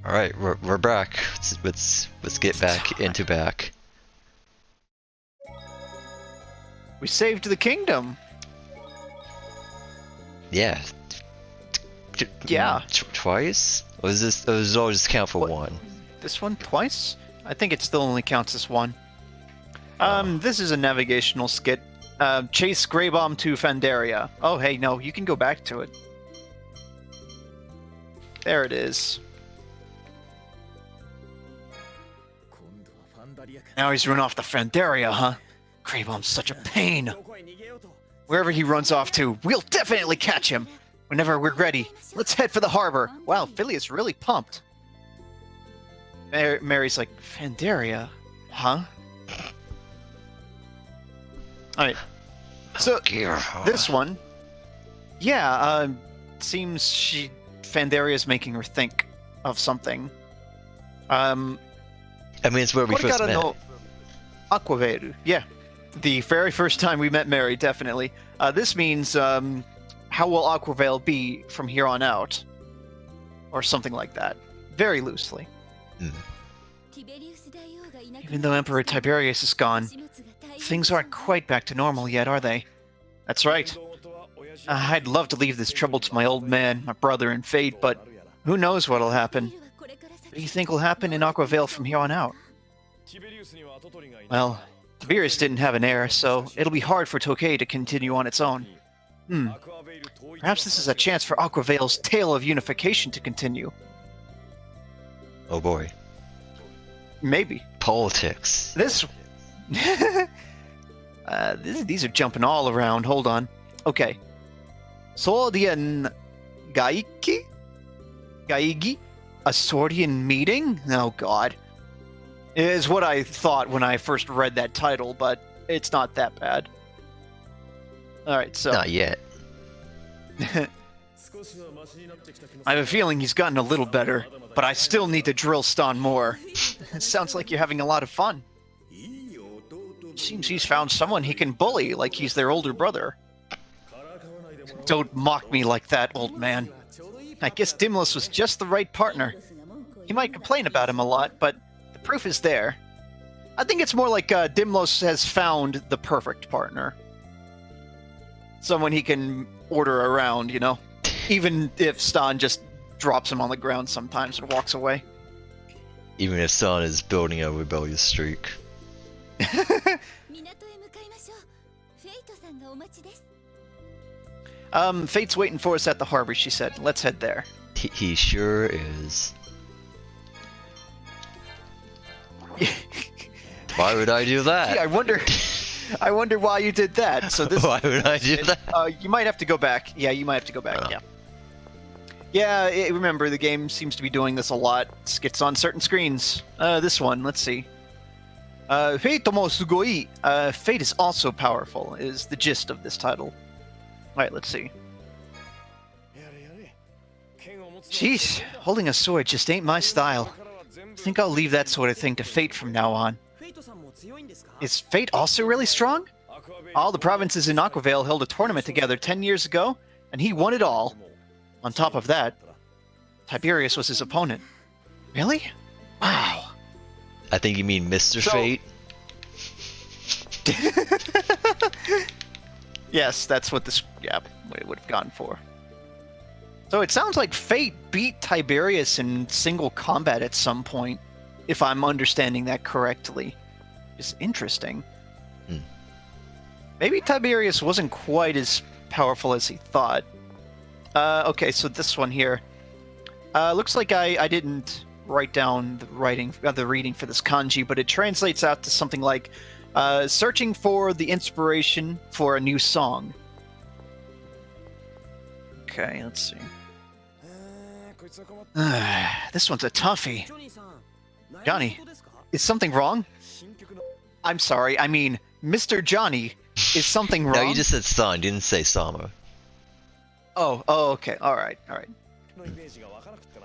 All right, we're back. Let's get back into back. We saved the kingdom. Yeah. Yeah. Twice? Or was this? Or does it always count for What? one? This one twice? I think it still only counts as one. Oh. This is a navigational skit. Chase Greybomb to Fandaria. Oh, hey, no, you can go back to it. There it is. Now he's run off to Fandaria, huh? Greybomb's such a pain. Wherever he runs off to, we'll definitely catch him. Whenever we're ready, let's head for the harbor. Wow, Phileas really pumped. Mary's like, Fandaria? Huh? Alright. So, this one, yeah, seems Fandaria's making her think of something. I mean, it's where we first met. No Aquaveru, yeah. The very first time we met Mary, definitely. This means, how will Aquavale be from here on out? Or something like that. Very loosely. Mm. Even though Emperor Tiberius is gone, things aren't quite back to normal yet, are they? That's right. I'd love to leave this trouble to my old man, my brother, and fate, but who knows what'll happen? What do you think will happen in Aquavale from here on out? Well, Tiberius didn't have an heir, so it'll be hard for Tokay to continue on its own. Perhaps this is a chance for Aquavale's tale of unification to continue. Oh boy. Maybe. Politics. This... these are jumping all around. Hold on. Okay. Sordian Gaiki? Gaigi? A Sordian meeting? Oh god. Is what I thought when I first read that title, but it's not that bad. Alright, so... Not yet. I have a feeling he's gotten a little better, but I still need to drill Ston more. It sounds like you're having a lot of fun. Seems he's found someone he can bully like he's their older brother. Don't mock me like that, old man. I guess Dimlos was just the right partner. He might complain about him a lot, but the proof is there. I think it's more like Dimlos has found the perfect partner. Someone he can order around, you know? Even if Ston just drops him on the ground sometimes and walks away. Even if Ston is building a rebellious streak. Fate's waiting for us at the harbor, she said. Let's head there. He sure is. Why would I do that? Yeah, I wonder why you did that. So this. Why would I do that? You might have to go back. Yeah, you might have to go back. Oh. Yeah. Yeah, remember the game seems to be doing this a lot. Skits on certain screens. This one, let's see. Fate tomo sugoi. Fate is also powerful. Is the gist of this title. All right, let's see. Jeez, holding a sword just ain't my style. Think I'll leave that sort of thing to Fate from now on. Is Fate also really strong? All the provinces in Aquavale held a tournament together 10 years ago, and he won it all. On top of that, Tiberius was his opponent. Really? Wow. I think you mean Mr. Fate. Yes, that's what this would have gone for. So it sounds like Fate beat Tiberius in single combat at some point, if I'm understanding that correctly. It's interesting. Maybe Tiberius wasn't quite as powerful as he thought. Okay, so this one here. Looks like I didn't write down the reading for this kanji, but it translates out to something like searching for the inspiration for a new song. Okay, let's see. This one's a toughie. Johnny, is something wrong? I'm sorry, I mean, Mr. Johnny, is something wrong? No, you just said Son, you didn't say Sama. Oh, okay, alright.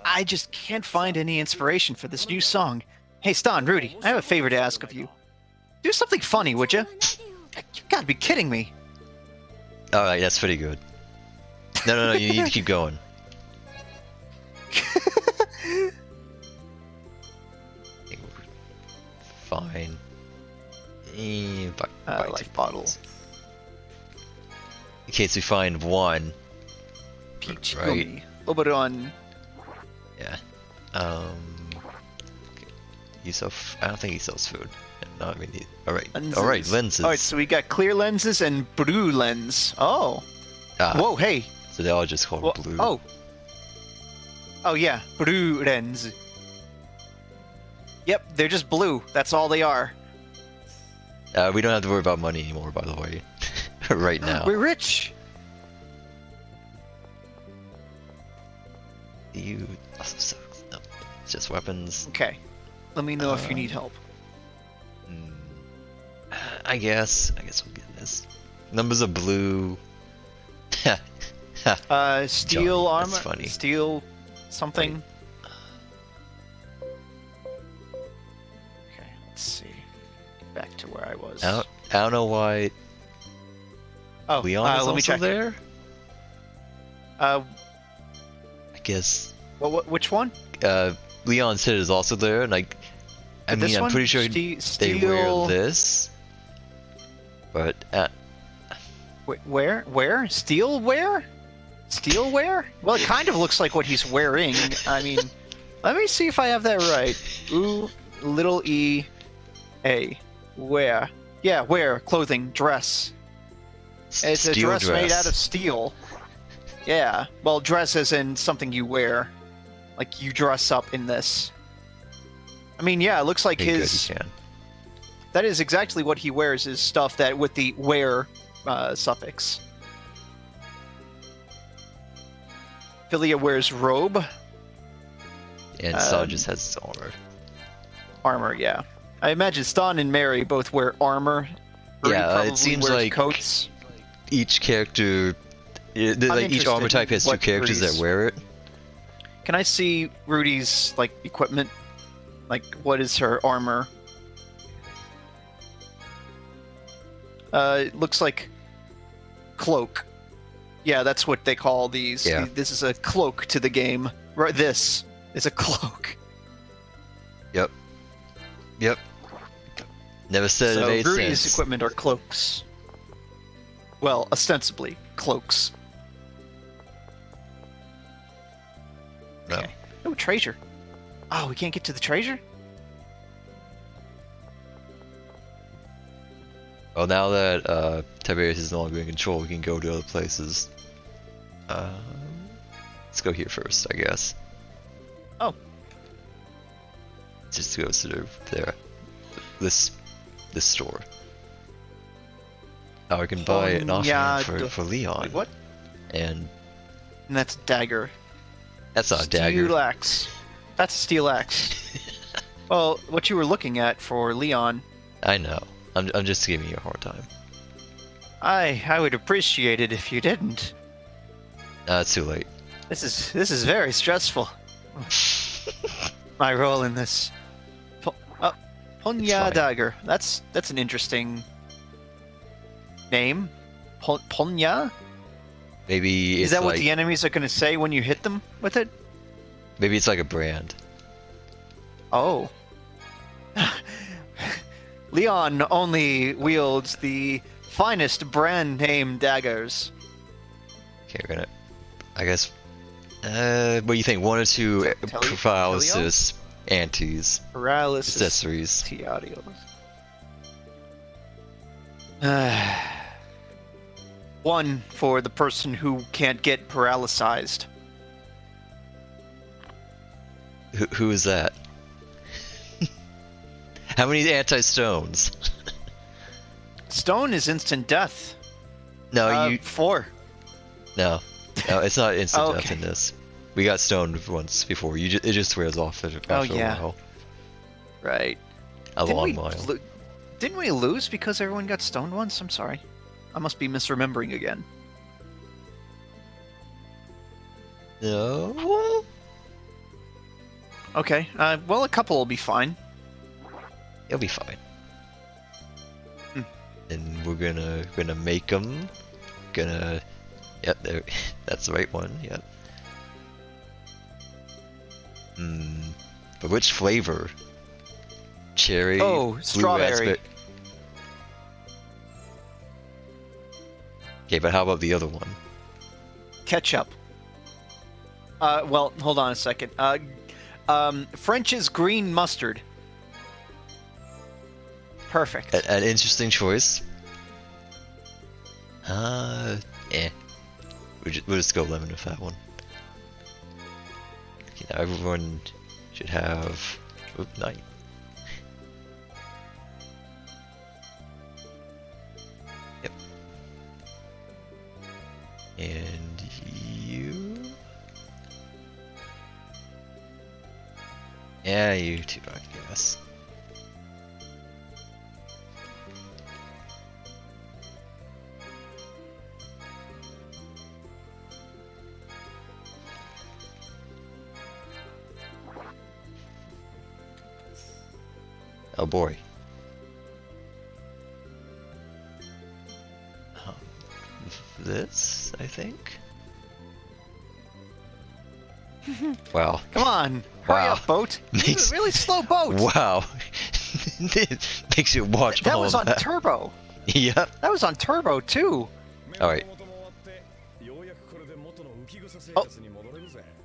I just can't find any inspiration for this new song. Hey, Ston, Rudy, I have a favor to ask of you. Do something funny, would you? You gotta be kidding me. Alright, that's pretty good. No, you need to keep going. fine. Buy Life two bottle. bottles. In case we find one. Peach Right. gummy. Oberon. Yeah. Okay. I don't think he sells food. No, I mean, alright. Alright, lenses. Alright, so we got clear lenses and blue lens. Oh. Whoa, hey. So they all just called blue. Oh. Oh, yeah. Blue lens. Yep, they're just blue. That's all they are. We don't have to worry about money anymore, by the way. Right now. We're rich. You also sucks. No, it's just weapons. Okay. Let me know if you need help. I guess we'll get this. Numbers of blue. Steel Johnny, armor. that's funny. Steel something. Okay, let's see. Back to where I was. I don't know why Oh, Leon is let me also check. there. Uh, I guess which one? Leon's hit is also there, and I This mean, I'm one? pretty sure they wear this. But Wait, where? Steel wear? Steel wear? Well, it kind of looks like what he's wearing. I mean, let me see if I have that right. Ooh, little e, a, wear. Yeah, wear, clothing, dress. It's a steel dress made out of steel. Yeah, well, dress as in something you wear. Like, you dress up in this. I mean, yeah, it looks like Pretty his... good, you can. That is exactly what he wears, is stuff that with the wear suffix. Philia wears robe. And Stan just has his armor. Armor, yeah. I imagine Stan and Mary both wear armor. Rudy Yeah, probably it seems wears like coats. Each character, like each armor interested type has in two what characters Rudy's- that wear it. Can I see Rudy's like equipment? Like, what is her armor? It looks like cloak. Yeah, that's what they call these. Yeah. This is a cloak to the game. Right, this is a cloak. Yep. Never said So it made Rudy's sense. equipment are cloaks. Well, ostensibly cloaks. No. Okay. Oh, treasure. Oh, we can't get to the treasure? Well, now that Tiberius is no longer in control, we can go to other places. Let's go here first, I guess. Oh. Just to go to this store. Now we can buy an offering for Leon. Wait, what? And And that's a dagger. that's not a dagger. Steel axe. That's a steel axe. Well, what you were looking at for Leon, I know. I'm just giving you a hard time. I would appreciate it if you didn't. It's too late. This is very stressful. My role in this. Ponya fine. dagger. That's an interesting name. Ponya? Maybe it's Is that like, what the enemies are going to say when you hit them with it? maybe it's like a brand. Oh. Leon only wields the finest brand name daggers. Okay, we're gonna. I guess. What do you think? One or two paralysis antes Paralysis. accessories. Tiadios. One for the person who can't get paralyzed. Who is that? How many anti-stones? Stone is instant death. No, you. 4. No, it's not instant death Okay. in this. We got stoned once before. It just wears off after yeah. a while. Right. A long while. Didn't we lose because everyone got stoned once? I'm sorry. I must be misremembering again. No. Okay. Well, a couple will be fine. It'll be fine. Hmm. And we're gonna make them. Yep, there. That's the right one. Yep. But which flavor? cherry, Oh, blue strawberry. raspberry. Okay, but how about the other one? Ketchup. Well, hold on a second. French's green mustard. Perfect. An interesting choice. Eh. We'll just go lemon with that one. Okay, now everyone should have. Oop, night. Yep. And you. Yeah, you too, I guess. Oh boy. This, I think? Wow. Come on, hurry Wow. up, boat. This is a really slow boat. Wow. It makes you watch That all was of on that. turbo. Yep. That was on turbo too. Alright.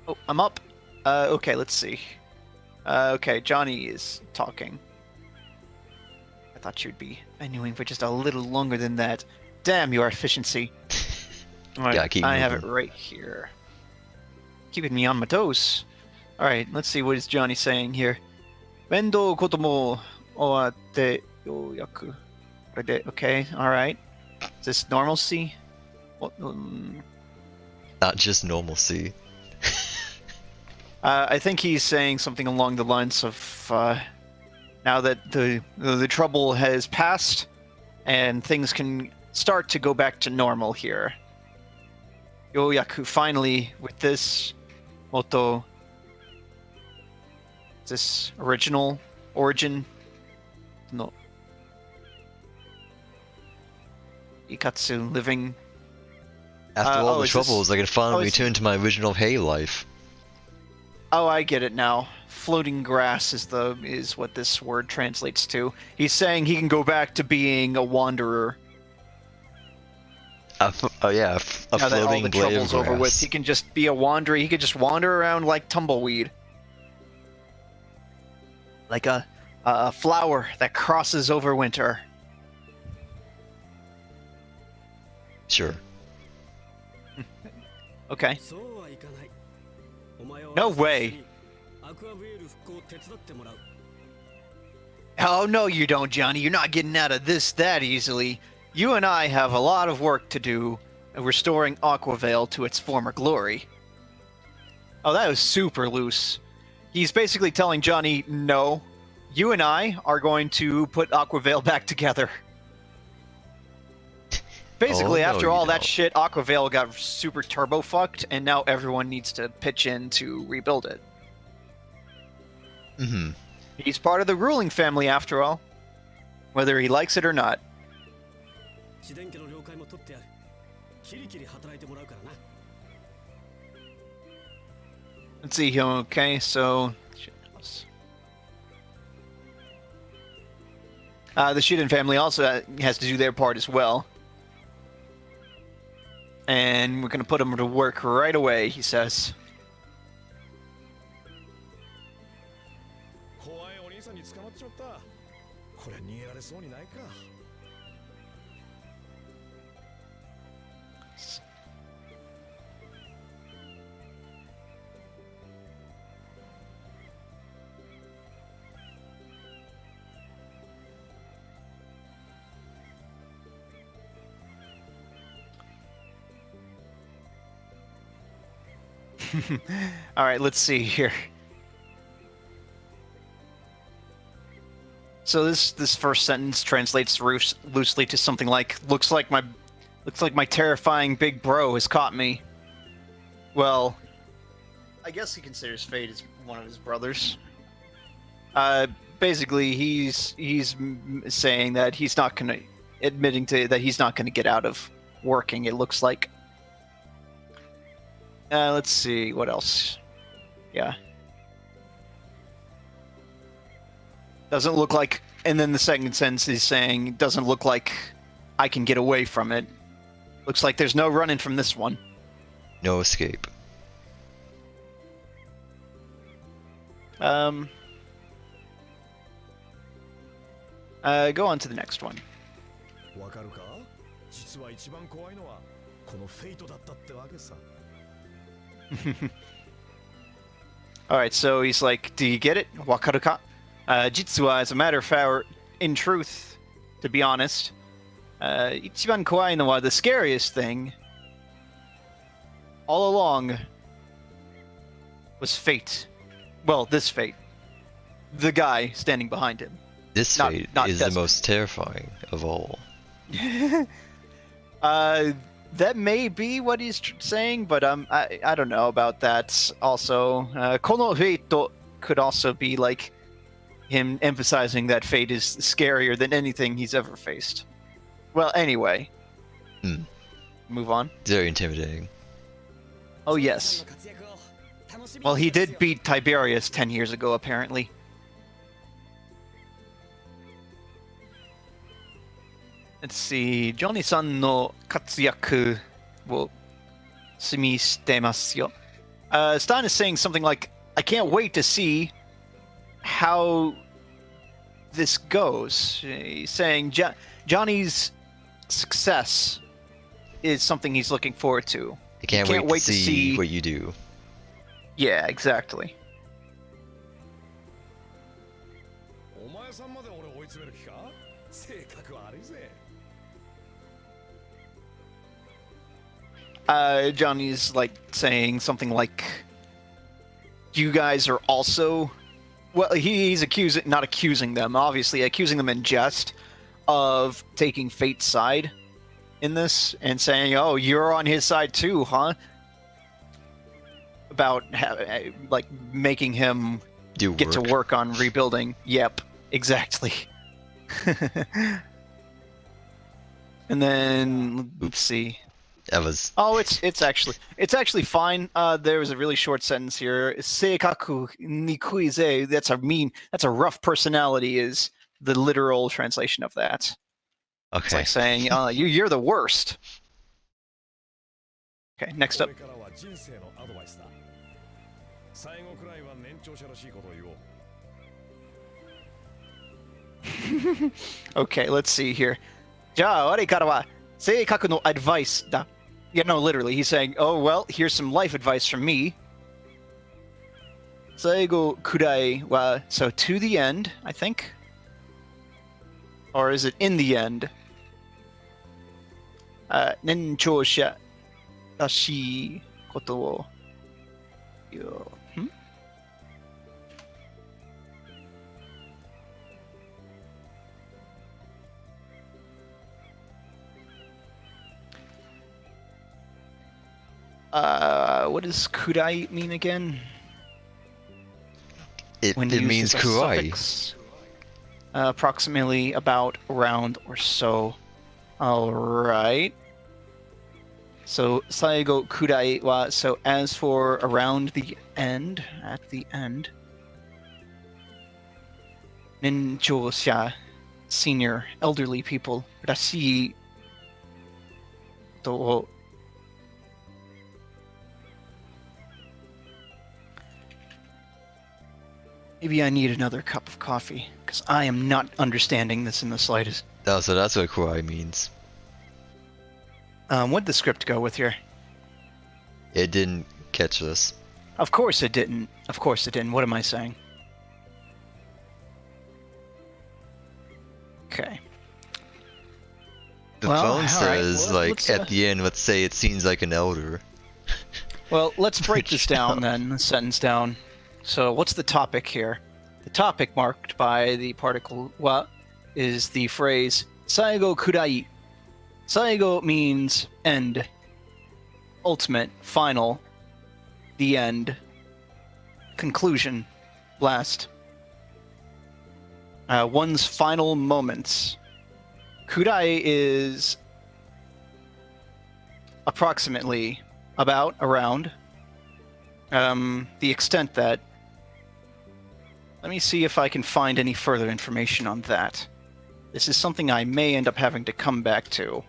Oh, I'm up. Okay, let's see. Okay, Johnny is talking. I thought you'd be annoying for just a little longer than that. Damn your efficiency. Alright, Yeah, keep I have it moving. right here. Keeping me on my toes. Alright, let's see what is Johnny saying here. Bendo kotomo owatte yoyaku. Okay, alright. Is this normalcy? What, Not just normalcy. I think he's saying something along the lines of now that the trouble has passed and things can start to go back to normal here. Yoyaku, finally, with this moto, this original origin, no, Ikatsu living. After all the is this- troubles, I can finally is- return to my original hay life. Oh, I get it now. Floating grass is what this word translates to. He's saying he can go back to being a wanderer Oh yeah, a now that all floating the blade of trouble's over with. grass. He can just be a wanderer. He could just wander around like tumbleweed, like a flower that crosses over winter. Sure. Okay. No way. Oh, no, you don't, Johnny. You're not getting out of this that easily. You and I have a lot of work to do restoring Aquavale to its former glory. Oh, that was super loose. He's basically telling Johnny, no, you and I are going to put Aquavale back together. Basically, Oh, no, after you all that don't. shit, Aquavale got super turbo fucked, and now everyone needs to pitch in to rebuild it. Mm-hmm. He's part of the ruling family, after all. Whether he likes it or not. Let's see here, okay, so... the Shiden family also has to do their part as well. And we're gonna put them to work right away, he says. All right, let's see here. So this first sentence translates loosely to something like looks like my terrifying big bro has caught me. Well, I guess he considers Fate as one of his brothers. Basically, he's saying that he's not gonna admitting to that he's not gonna get out of working. It looks like. Let's see what else. Yeah. Doesn't look like, and then the second sentence is saying, doesn't look like I can get away from it. Looks like there's no running from this one. No escape. Go on to the next one. Alright, so he's like, do you get it? Wakaru ka? Jitsu wa, as a matter of fact, in truth, to be honest, ichiban kowai no wa, the scariest thing, all along, was fate. Well, this fate. The guy standing behind him. This fate is the most terrifying of all. That may be what he's saying, but I don't know about that. Also, kono fate could also be like him emphasizing that fate is scarier than anything he's ever faced. Well, anyway. Move on. Very intimidating. Oh, yes. Well, he did beat Tiberius 10 years ago, apparently. Let's see. Johnny-san no katsuyaku wo sumi shitemasu yo. Stein is saying something like, I can't wait to see how this goes. He's saying Johnny's success is something he's looking forward to. I can't wait to see what you do. Yeah, exactly. Johnny's like saying something like, you guys are also, well, he's not accusing them, obviously, accusing them in jest of taking Fate's side in this and saying, oh, you're on his side too, huh? About like making him get to work on rebuilding. Yep, exactly. And then let's see. Oh, it's actually fine. There was a really short sentence here. Seikaku nikuize. That's a rough personality is the literal translation of that. Okay. It's like saying, you're the worst. Okay, next up. Okay, let's see here. じゃあ、我からは性格のadviceだ. Yeah, no, literally, he's saying, oh, well, here's some life advice from me. 最後くらいは, so to the end, I think? Or is it in the end? 年長者らしいことを言う。What does kurai mean again? It means kurai. Approximately, about, around, or so. Alright. So, saigo kurai wa, so as for around the end, at the end. Ninjōsha, senior, elderly people. Rashi to. Maybe I need another cup of coffee, because I am not understanding this in the slightest. Oh, so that's what kurai means. What'd the script go with here? It didn't catch this. Of course it didn't. Of course it didn't. What am I saying? Okay. The phone says, like, at the end, let's say it seems like an elder. Well, let's break this down then, the sentence down. So what's the topic here? The topic marked by the particle wa is the phrase saigo kurai. Saigo means end, ultimate, final, the end, conclusion, last. One's final moments. Kurai is approximately, about, around, the extent that Let me see if I can find any further information on that. This is something I may end up having to come back to,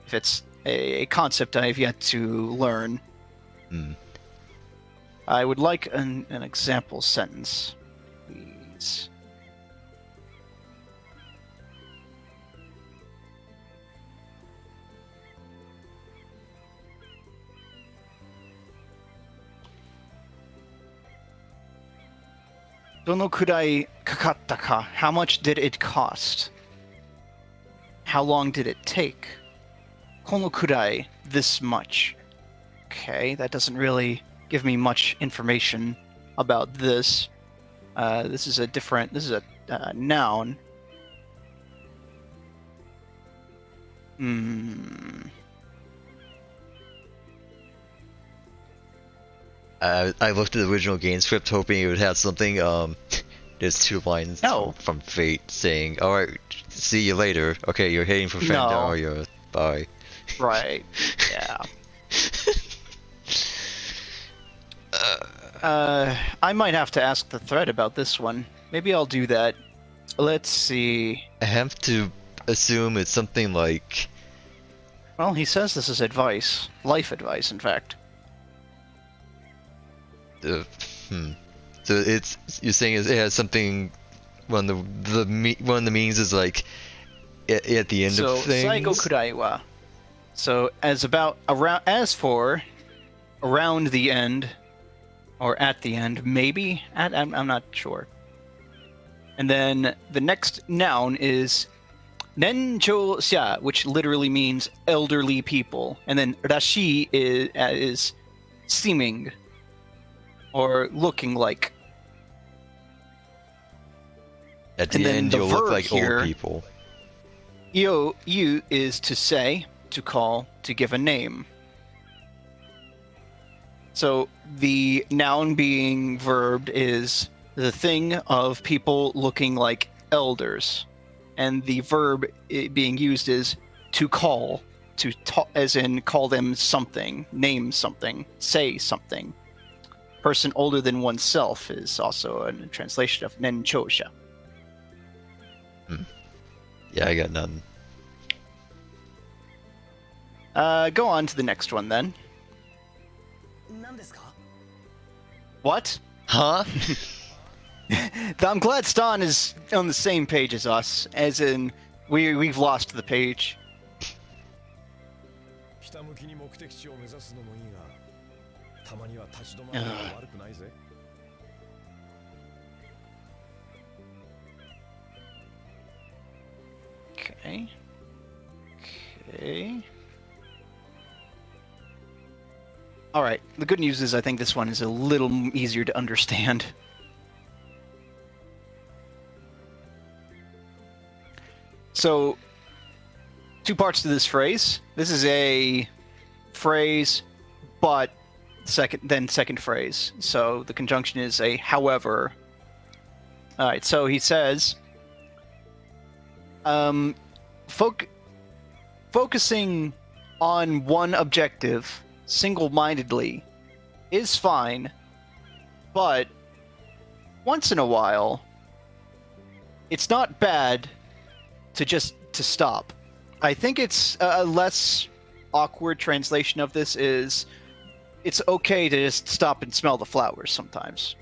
if it's a concept I have yet to learn. Hmm. I would like an example sentence, please. Dono kurai kakatta ka? How much did it cost? How long did it take? Kono kurai, this much. Okay, that doesn't really give me much information about this. This is a noun. I looked at the original game script hoping it would have something. There's 2 lines from Fate saying, "Alright, see you later. Okay, you're heading for Fandaria. Bye." Right. Yeah. I might have to ask the thread about this one. Maybe I'll do that. Let's see. I have to assume it's something like. Well, he says this is advice. Life advice, in fact. So it's you're saying it has something. One of the meanings is like at the end of things. Saigo kurai wa. So as for around the end, or at the end, maybe I'm not sure. And then the next noun is nenchou xia, which literally means elderly people, and then rashi is seeming or looking like. At the end, you'll look like old people. You is to say, to call, to give a name. So the noun being verbed is the thing of people looking like elders, and the verb being used is to call, to talk, as in call them something, name something, say something. Person older than oneself is also a translation of nenchosha. Yeah, I got none. Go on to the next one then. What? Huh? I'm glad Stan is on the same page as us, as in we've lost the page. Okay. Alright, the good news is I think this one is a little easier to understand. So, 2 parts to this phrase. This is a phrase, but second phrase. So the conjunction is a however. Alright, so he says, focusing on one objective single-mindedly is fine, but once in a while, it's not bad to stop. I think it's a less awkward translation of this is it's okay to just stop and smell the flowers sometimes.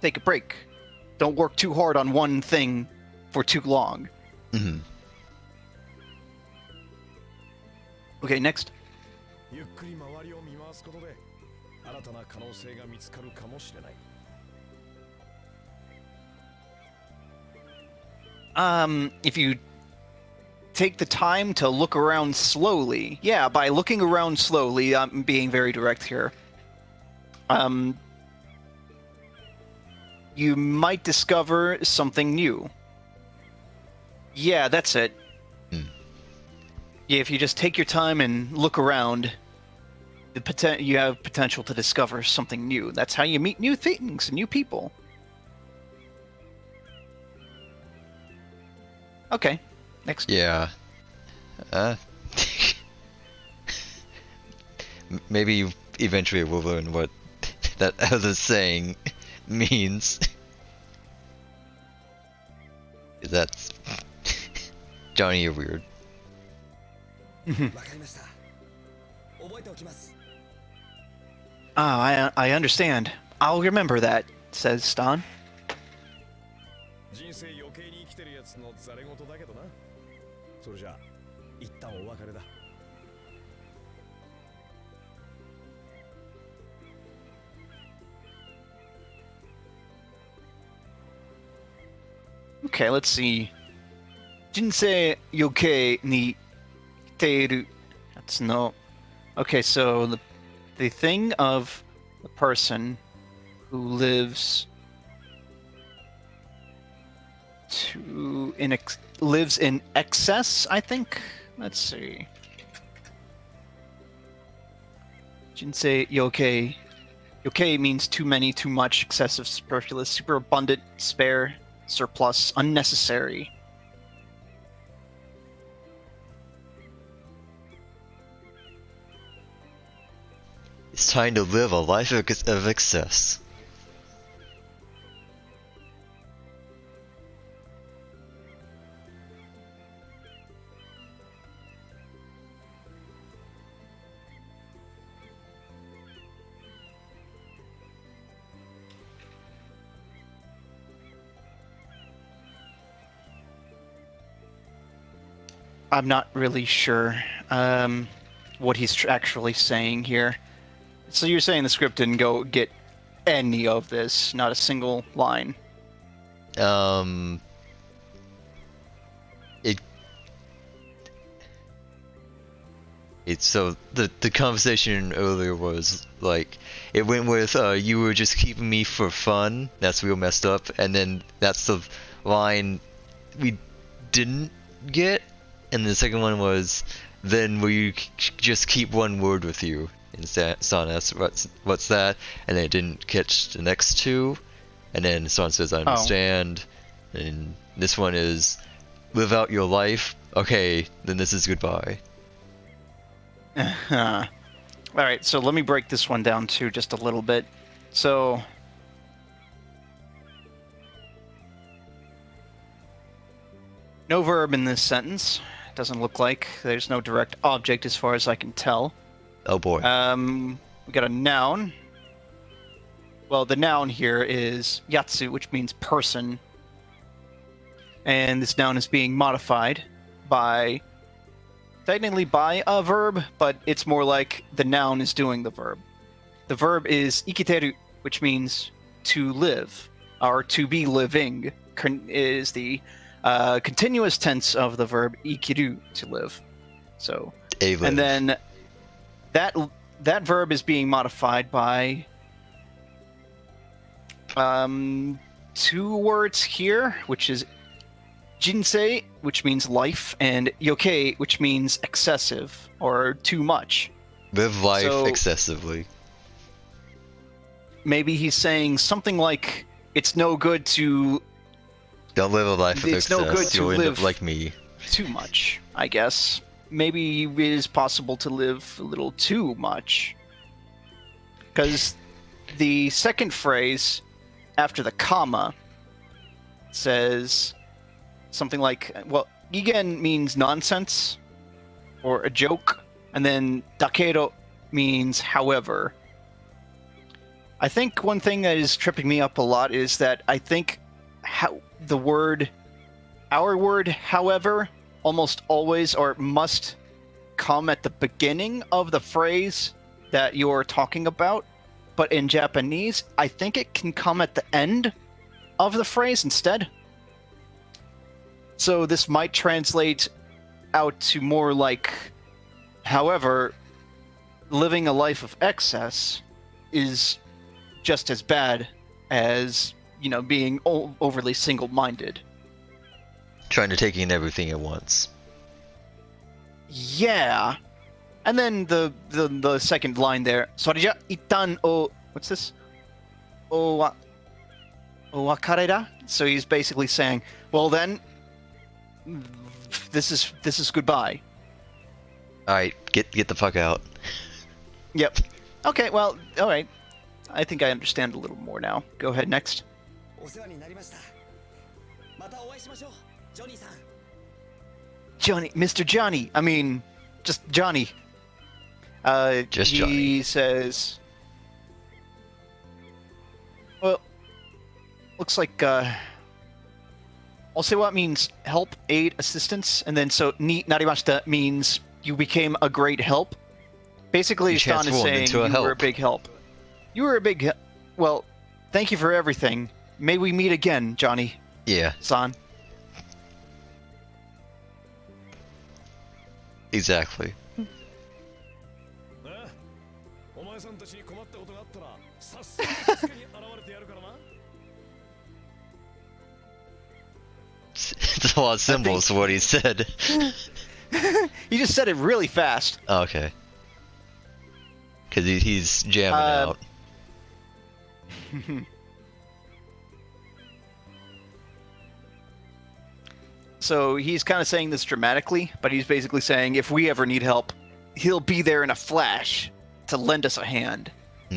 Take a break. Don't work too hard on one thing for too long. Mm-hmm. Okay, next. If you take the time to look around slowly, yeah, by looking around slowly, I'm being very direct here, you might discover something new. Yeah, that's it. Yeah, if you just take your time and look around, you have potential to discover something new. That's how you meet new things and new people. Okay, next. Yeah. Maybe eventually we'll learn what that other saying means. That's Johnny, you're weird. I understand. I'll remember that, says Stan. Okay, let's see. Jinsei yoke ni kiteiru. That's no. Okay, so the thing of the person who lives lives in excess, I think. Let's see. Jinsei yoke. Yoke means too many, too much, excessive, superfluous, super abundant, spare, surplus, unnecessary. It's time to live a life of excess. I'm not really sure what he's actually saying here. So you're saying the script didn't go get any of this, not a single line? It's so the conversation earlier was like it went with you were just keeping me for fun. That's real messed up, and then that's the line we didn't get, and the second one was then will you just keep one word with you? And Son asks what's that, and then it didn't catch the next two, and then Son says I understand, and this one is live out your life. Okay, then this is goodbye. Alright, so let me break this one down too just a little bit. So no verb in this sentence. Doesn't look like there's no direct object as far as I can tell. Oh boy. We got a noun. Well, the noun here is yatsu, which means person. And this noun is being modified by technically by a verb, but it's more like the noun is doing the verb. The verb is ikiteru, which means to live, or to be living, is the continuous tense of the verb ikiru, to live. So, and then that verb is being modified by two words here, which is jinsei, which means life, and yoke, which means excessive or too much. Live life excessively. Maybe he's saying something like, it's no good to... Don't live a life of excess, no good to you'll live end up like me. Too much, I guess. Maybe it is possible to live a little too much. Because the second phrase, after the comma, says something like, well, igen means nonsense, or a joke, and then dakedo means however. I think one thing that is tripping me up a lot is that I think our word, however, almost always or must come at the beginning of the phrase that you're talking about, but in Japanese, I think it can come at the end of the phrase instead. So this might translate out to more like, however, living a life of excess is just as bad as, being overly single-minded. Trying to take in everything at once. Yeah. And then the second line there, Soreja itan o... What's this? O wakare da? So he's basically saying, well then, this is goodbye. Alright, get the fuck out. Yep. Okay, well, alright. I think I understand a little more now. Go ahead, next. Johnny, Mr. Johnny. I mean, just Johnny. Just he Johnny. says, well, looks like, I'll say what means help, aid, assistance, and then so ni narimashita means you became a great help. Basically, Stan is saying you were a big help. You were a big well, thank you for everything. May we meet again, Johnny. Yeah. San. Exactly. It's a lot of symbols for what he said. He just said it really fast. Oh, okay. Because he's jamming out. So he's kind of saying this dramatically, but he's basically saying if we ever need help, he'll be there in a flash to lend us a hand.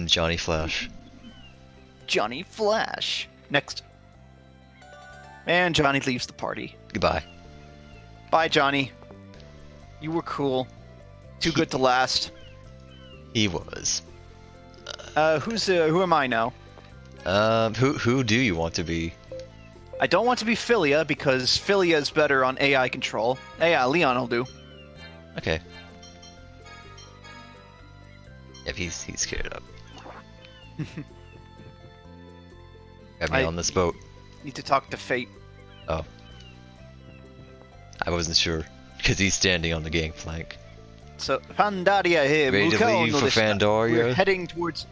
Johnny Flash. Johnny Flash. Next. And Johnny leaves the party. Goodbye. Bye, Johnny. You were cool. Too good to last. He was. Who am I now? Who do you want to be? I don't want to be Philia because Philia is better on AI control. Yeah, Leon will do. Okay. Yep, he's scared up. Got me on this boat. Need to talk to Fate. Oh. I wasn't sure, because he's standing on the gangplank. So, Pandaria here. Ready to leave for Fandaria? We're heading towards...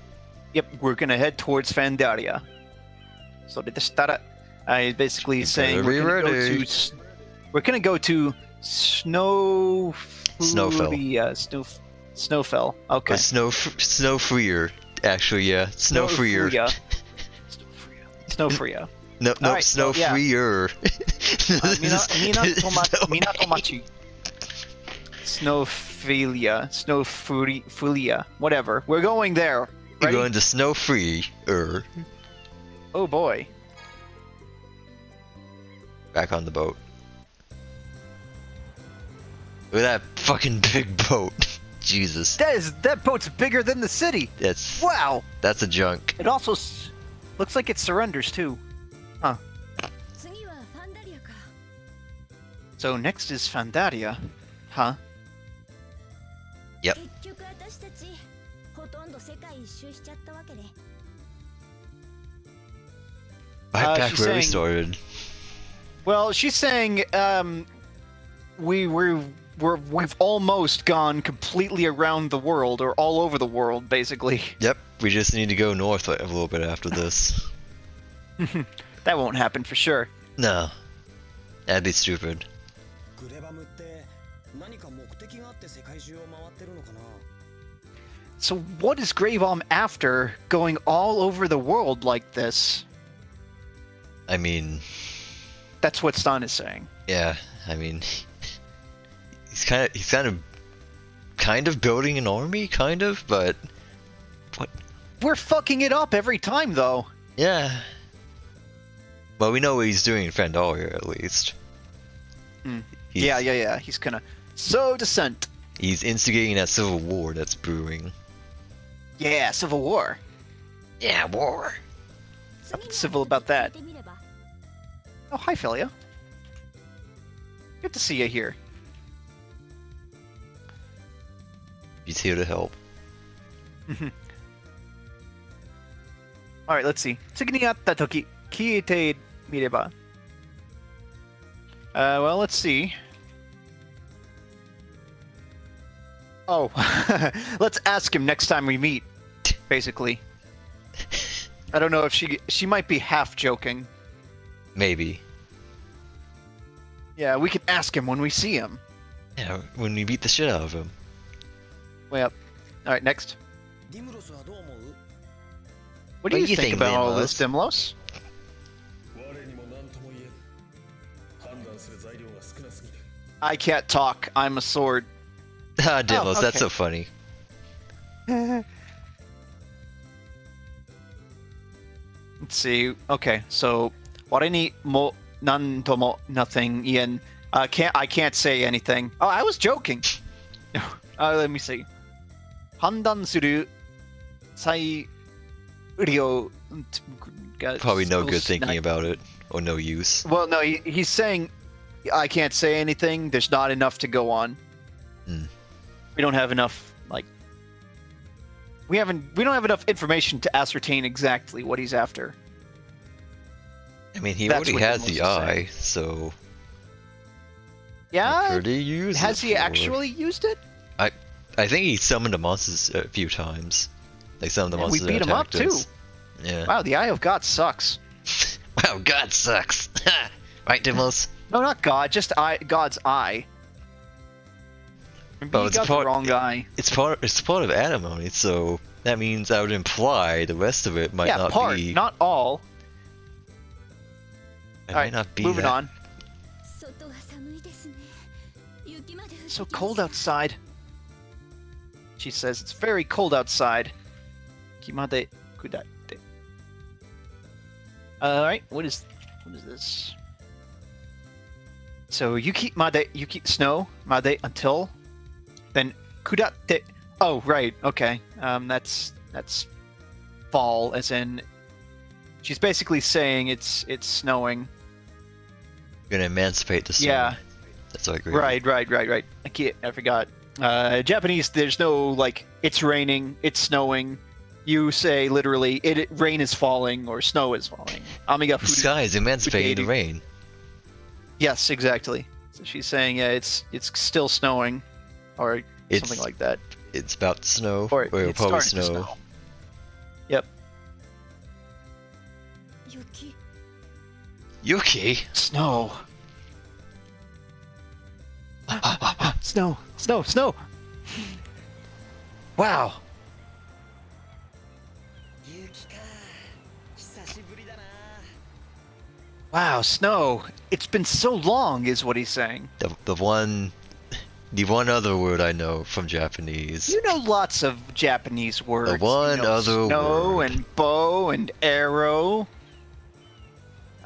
Yep, we're gonna head towards Fandaria. So, I basically saying we're gonna go to Snowfell. Snowfell. Okay. Snowfreer. Actually, yeah. Snowfreer. Snowfreer. No, right, Snowfreer. Minatomachi. Snowfilia. Whatever. We're going there. You're going to Snowfreer. Oh boy. Back on the boat. Look at that fucking big boat. Jesus. That boat's bigger than the city. Wow. That's a junk. It also looks like it surrenders too. Huh. So next is Fandaria. Huh? Yep. Right back where we started. Well, she's saying we've almost gone completely around the world, or all over the world, basically. Yep, we just need to go north a little bit after this. That won't happen for sure. No. That'd be stupid. So what is Greybomb after, going all over the world like this? I mean... That's what Stan is saying. Yeah, I mean... He's kind of building an army, but... What? We're fucking it up every time, though. Yeah. Well, we know what he's doing in Fandaria, at least. Yeah. He's gonna sow dissent. He's instigating that civil war that's brewing. Yeah, civil war. Yeah, war. Nothing civil about that. Oh, hi, Philia. Good to see you here. He's here to help. Alright, let's see. Tsugi ni atta toki, kiite mireba. Well, let's see. Oh, let's ask him next time we meet, basically. I don't know if she might be half joking. Maybe. Yeah, we can ask him when we see him. Yeah, when we beat the shit out of him. Way up. Alright, next. What do you think about all this, Dimlos? I can't talk. I'm a sword. Ah, Dimlos, okay. that's so funny. Let's see. Okay, so Wareni mo nantomo nothing. Ian, I can't say anything. Oh, I was joking. Let me see. Handan suru sai ryo. Probably no good thinking about it, or no use. Well, no, he's saying I can't say anything. There's not enough to go on. We don't have enough, like, we don't have enough information to ascertain exactly what he's after. I mean, he already has the eye, so yeah. Could he use has he actually used it? I think he summoned the monsters a few times. Like some of the monsters. We beat him up too. Yeah. Wow, the Eye of God sucks. Wow, God sucks. Right, Dimmels? No, not God, just God's eye. Well, you got the wrong guy. It's part of antimony, so that means I would imply the rest of it might not part, be. Not all. It might not be. Moving that. on. So cold outside. She says it's very cold outside. Kimade kudate. Alright, what is this? So yuki snow made until then kudate. Oh right, okay. That's fall, as in she's basically saying it's snowing. You're gonna emancipate the snow. Yeah. That's what I agree. Right. I forgot. Japanese, there's no like it's raining, it's snowing. You say literally rain is falling or snow is falling. Amiga the sky is emancipating the rain. Yes, exactly. So she's saying it's still snowing, or something like that. It's about to snow, or it'll probably snow. Yep. Yuki. Snow. Snow. Wow. Wow, snow. It's been so long, is what he's saying. The one other word I know from Japanese. You know lots of Japanese words. The one other snow word. And bow and arrow.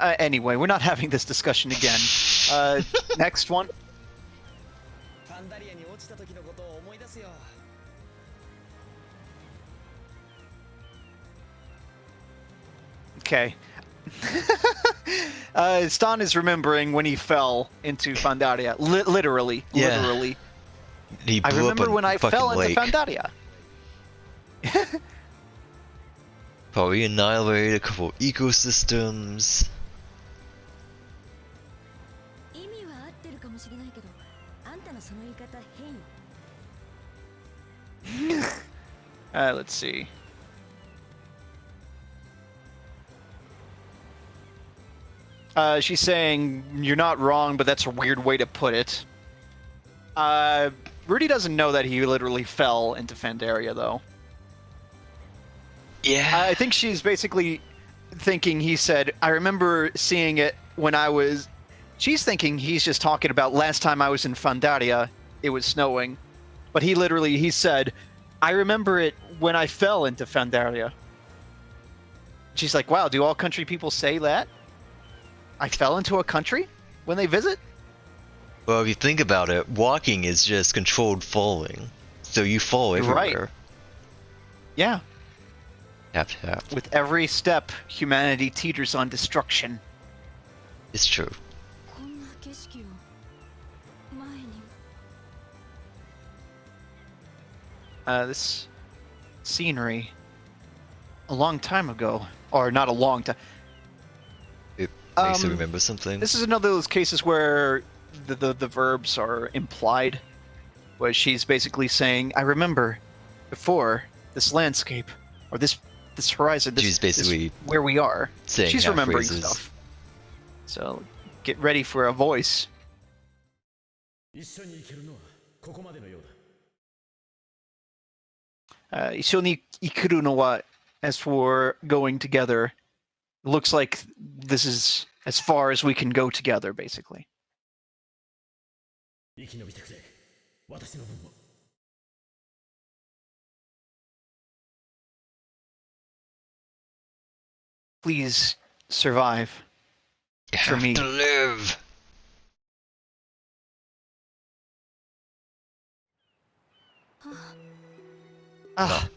Anyway, we're not having this discussion again. Next one. Okay. Stan is remembering when he fell into Fandaria. Literally. He blew I remember up a when I fell lake. into Fandaria. Probably annihilated a couple ecosystems. Let's see. She's saying, you're not wrong, but that's a weird way to put it. Rudy doesn't know that he literally fell into Fandaria, though. Yeah. I think she's basically thinking he said, I remember seeing it when I was... She's thinking he's just talking about last time I was in Fandaria, it was snowing. But he said, I remember it when I fell into Fandaria. She's like, wow, do all country people say that? I fell into a country when they visit? Well, if you think about it, walking is just controlled falling. So you fall everywhere. Right. Yeah. Tap. With every step, humanity teeters on destruction. It's true. This scenery, a long time ago, or not a long time. It makes you remember something. This is another of those cases where the verbs are implied, where she's basically saying, I remember before this landscape, or this horizon, she's basically where we are. Saying she's remembering phrases. stuff. So get ready for a voice. Ishoni ikuru no wa, as for going together, looks like this is as far as we can go together, basically. please survive. You For have me. to live. Ah,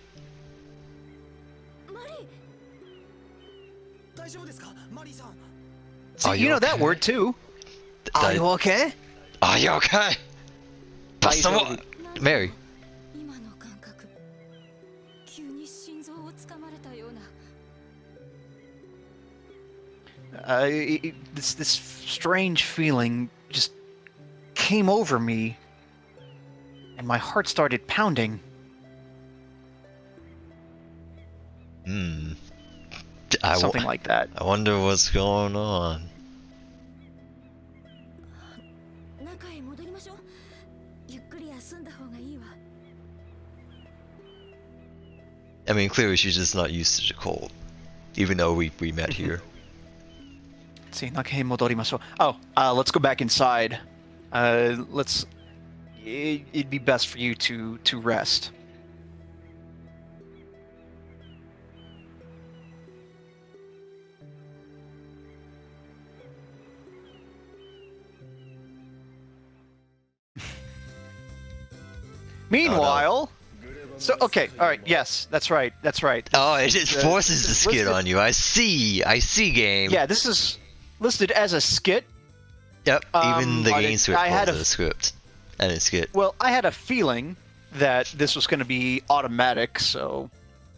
Are see, you know that okay? word too. Are you okay? Are you okay? But someone... Mary. This strange feeling just came over me, and my heart started pounding. Something like that. I wonder what's going on. I mean, clearly she's just not used to the cold, even though we met here. Let's see, Nakahe modorimashou. Oh, let's go back inside. It'd be best for you to rest. Meanwhile, so okay, all right, yes, that's right. Oh, it just forces the skit on you. I see game. Yeah, this is listed as a skit. Yep, even the game script calls it a script and a skit. Well, I had a feeling that this was going to be automatic, so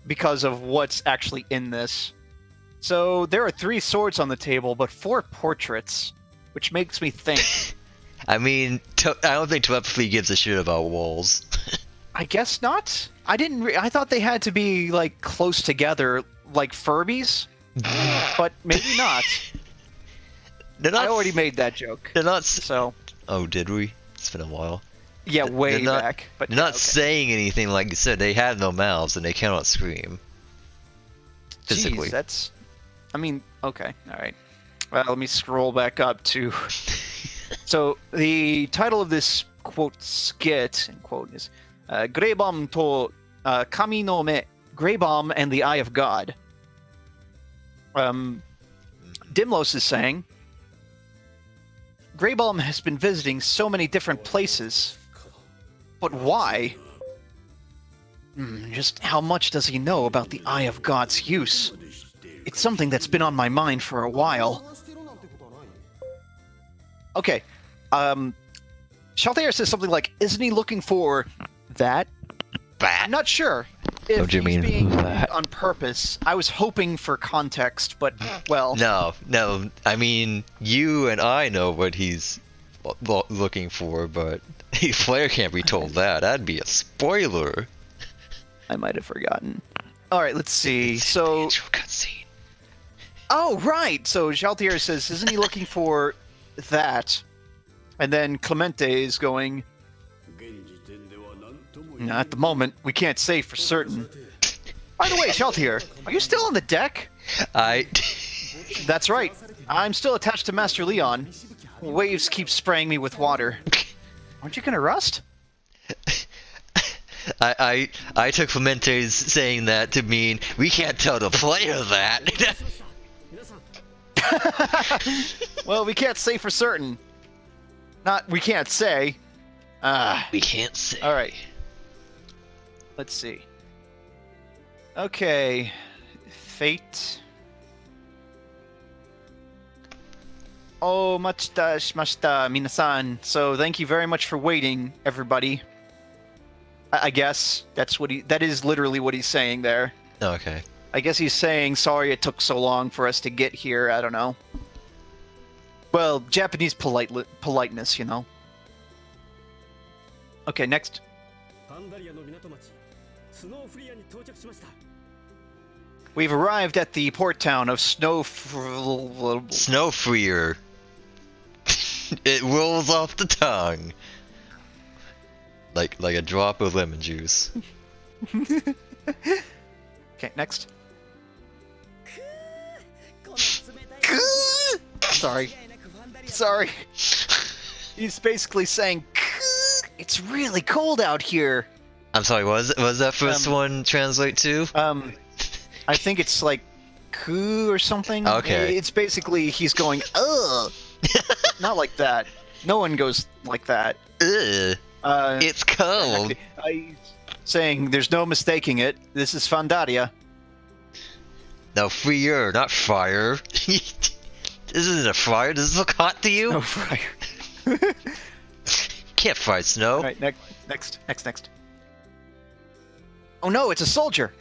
because of what's actually in this. So there are 3 swords on the table, but 4 portraits, which makes me think. I mean, I don't think telepathy gives a shit about walls. I guess not. I thought they had to be like close together, like Furbies, but maybe not. I already made that joke. They're not. So. Oh, did we? It's been a while. Yeah, way back. But they're not saying anything. Like you said, they have no mouths and they cannot scream. Physically. Jeez, that's. I mean, okay, all right. Well, let me scroll back up to. So the title of this quote skit end quote is "Greybom to Kami no Me," Greybom and the Eye of God. Dimlos is saying, Greybom has been visiting so many different places, but why? Just how much does he know about the Eye of God's use? It's something that's been on my mind for a while. Okay, Shaltair says something like, isn't he looking for that? I'm not sure if what do you mean being that? on purpose. I was hoping for context, but, well... No, I mean, you and I know what he's looking for, but Flair can't be told that. That'd be a spoiler. I might have forgotten. Alright, let's see. So... cutscene. Oh, right! So Shaltair says, isn't he looking for that? And then Clemente is going... At the moment, we can't say for certain. By the way, Shaltair, are you still on the deck? That's right. I'm still attached to Master Leon. Waves keep spraying me with water. Aren't you gonna rust? I took Clemente's saying that to mean we can't tell the player that. Well, we can't say for certain. We can't say. We can't say. Alright. Let's see. Okay. Fate. Oh, machita shimashita, minasan. So, thank you very much for waiting, everybody. I guess that is literally what he's saying there. Okay. I guess he's saying, sorry it took so long for us to get here, I don't know. Well, Japanese politeness, you know. Okay, next. We've arrived at the port town of Snowfreer. It rolls off the tongue. Like a drop of lemon juice. Okay, next. Sorry. He's basically saying, it's really cold out here. I'm sorry, was that first one translate to? I think it's like, Ku or something. Okay. It's basically he's going, ugh. Not like that. No one goes like that. Ugh. It's cold. He's saying there's no mistaking it. This is Fandaria. No, fire, not fire. This isn't a fire. Does this look hot to you? No fire. Can't fight snow. All right, next. Oh no, it's a soldier.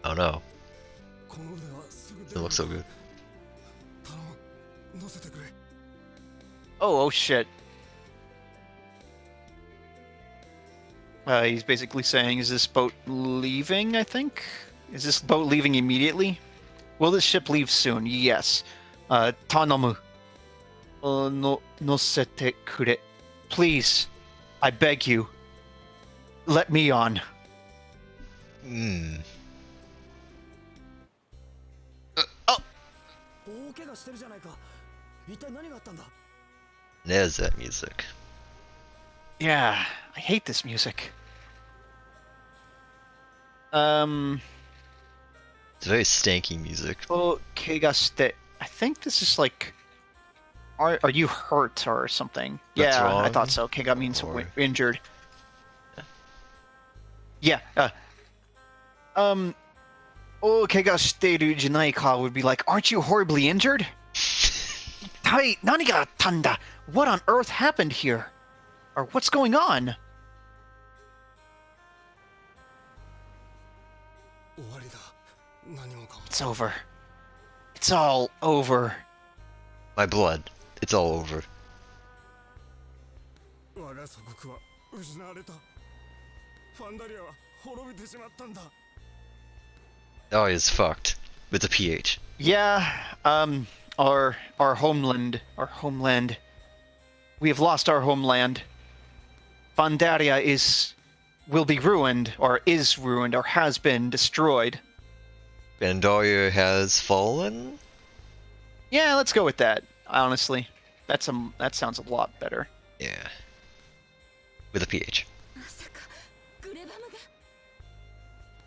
Oh no. It looks so good. Oh shit. He's basically saying, is this boat leaving, I think? Is this boat leaving immediately? Will this ship leave soon? Yes. Tanomu. Nosete kure. Please, I beg you. Let me on. Oh! There's that music. Yeah, I hate this music. It's very stanky music. Oh, kegaste. I think this is like... Are you hurt or something? That's yeah, wrong. I thought so. Kega means Or- injured. Yeah. Oh, kegasteru janai ka would be like, aren't you horribly injured? Hey, nani ga tanda? What on earth happened here? Or what's going on? It's over. It's all over. My blood. It's all over. Oh, it's fucked. With a PH. Yeah, our homeland, we have lost our homeland. Pandaria will be ruined, or is ruined, or has been destroyed. Pandaria has fallen? Yeah, let's go with that. Honestly, that sounds a lot better. Yeah. With a PH.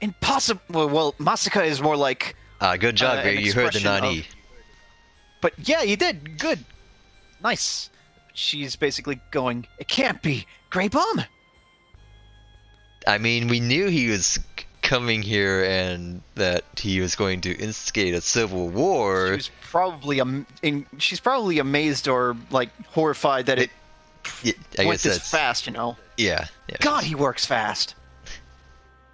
Impossible. Well, Masaka is more like. Good job, Gray. You heard the Nani. But yeah, you did. Good. Nice. She's basically going, it can't be. Grey Bomb! I mean, we knew he was coming here and that he was going to instigate a civil war. She's probably amazed or, like, horrified that it went this fast, you know? Yeah. God, he works fast.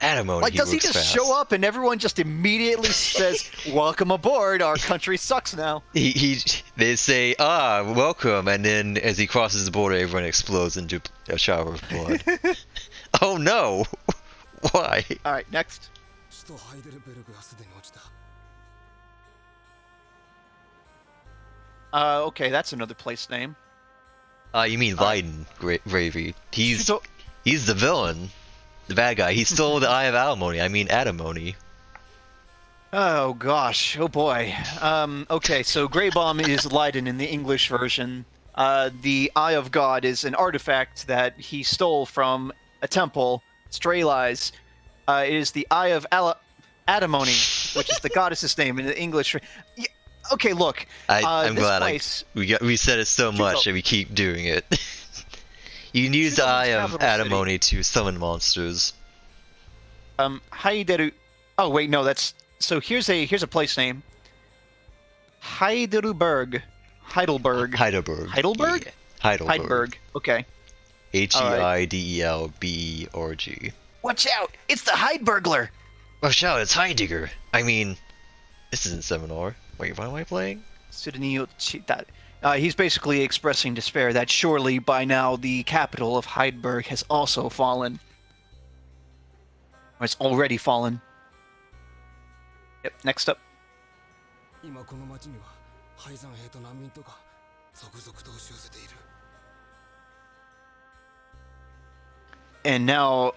Adamoni, like, does he just show up and everyone just immediately says, welcome aboard, our country sucks now? They say, welcome, and then as he crosses the border, everyone explodes into a shower of blood. Oh no! Why? Alright, next. Okay, that's another place name. You mean Leiden, Gravy. He's the villain. The bad guy. He stole the Eye of Alimony. I mean, Adamoni. Oh gosh. Oh boy. Okay, so Grey Bomb is Leiden in the English version. The Eye of God is an artifact that he stole from a temple. Stray Lies. It is the Eye of Adamoni, which is the goddess's name in the English. Yeah, okay, look. I'm glad we said it so much that we keep doing it. You can use the Eye of Adamoni to summon monsters. Heideru. Oh wait, no, that's so. Here's a place name. Heidelberg. Heidelberg. Heidelberg. Yeah. Heidelberg. Okay. Heidelberg. Watch out! It's the Heidelbergler. Watch out! It's Heidegger. I mean, this isn't Seminar. Wait, what am I playing? He's basically expressing despair that surely by now the capital of Heidelberg has also fallen. Or it's already fallen. Yep, next up. And now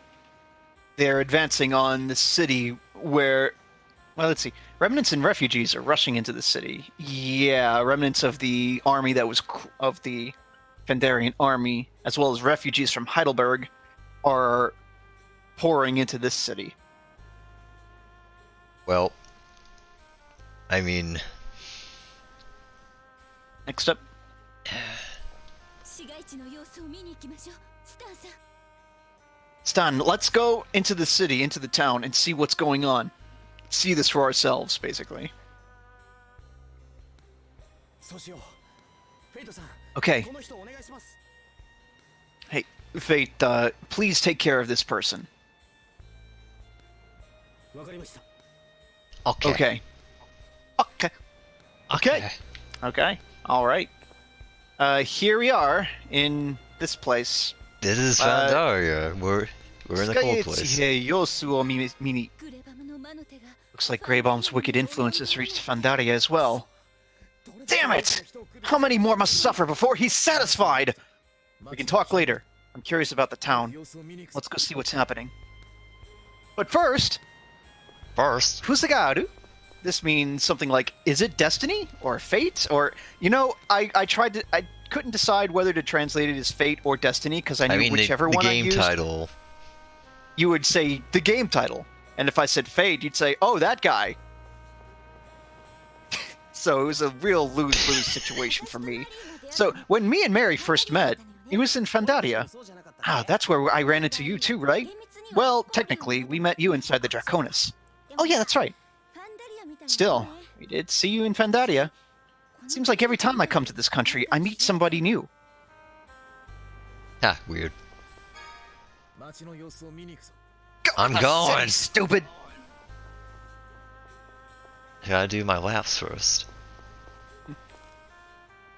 they're advancing on the city where, well, let's see. Remnants and refugees are rushing into the city. Yeah, remnants of the army of the Fendarian army, as well as refugees from Heidelberg, are pouring into this city. Well, I mean... Next up. Stan, let's go into the city, into the town, and see what's going on. See this for ourselves, basically. Okay. Hey, Fate, please take care of this person. Okay. Okay. Okay. Okay. Okay. All right. Here we are in this place. This is Pandaria. We're in the cold place. Looks like Greybaum's wicked influence has reached Fandaria as well. Damn it! How many more must suffer before he's satisfied? We can talk later. I'm curious about the town. Let's go see what's happening. But first... Fusagaru? This means something like, is it destiny? Or fate? Or, you know, I couldn't decide whether to translate it as fate or destiny, because I knew whichever one I used... the game title. You would say the game title. And if I said fate, you'd say, oh, that guy. So it was a real lose-lose situation for me. So when me and Mary first met, it was in Fandaria. Ah, that's where I ran into you too, right? Well, technically, we met you inside the Draconis. Oh yeah, that's right. Still, we did see you in Fandaria. Seems like every time I come to this country, I meet somebody new. Ah, weird. I'm going! Stupid! I gotta do my laps first.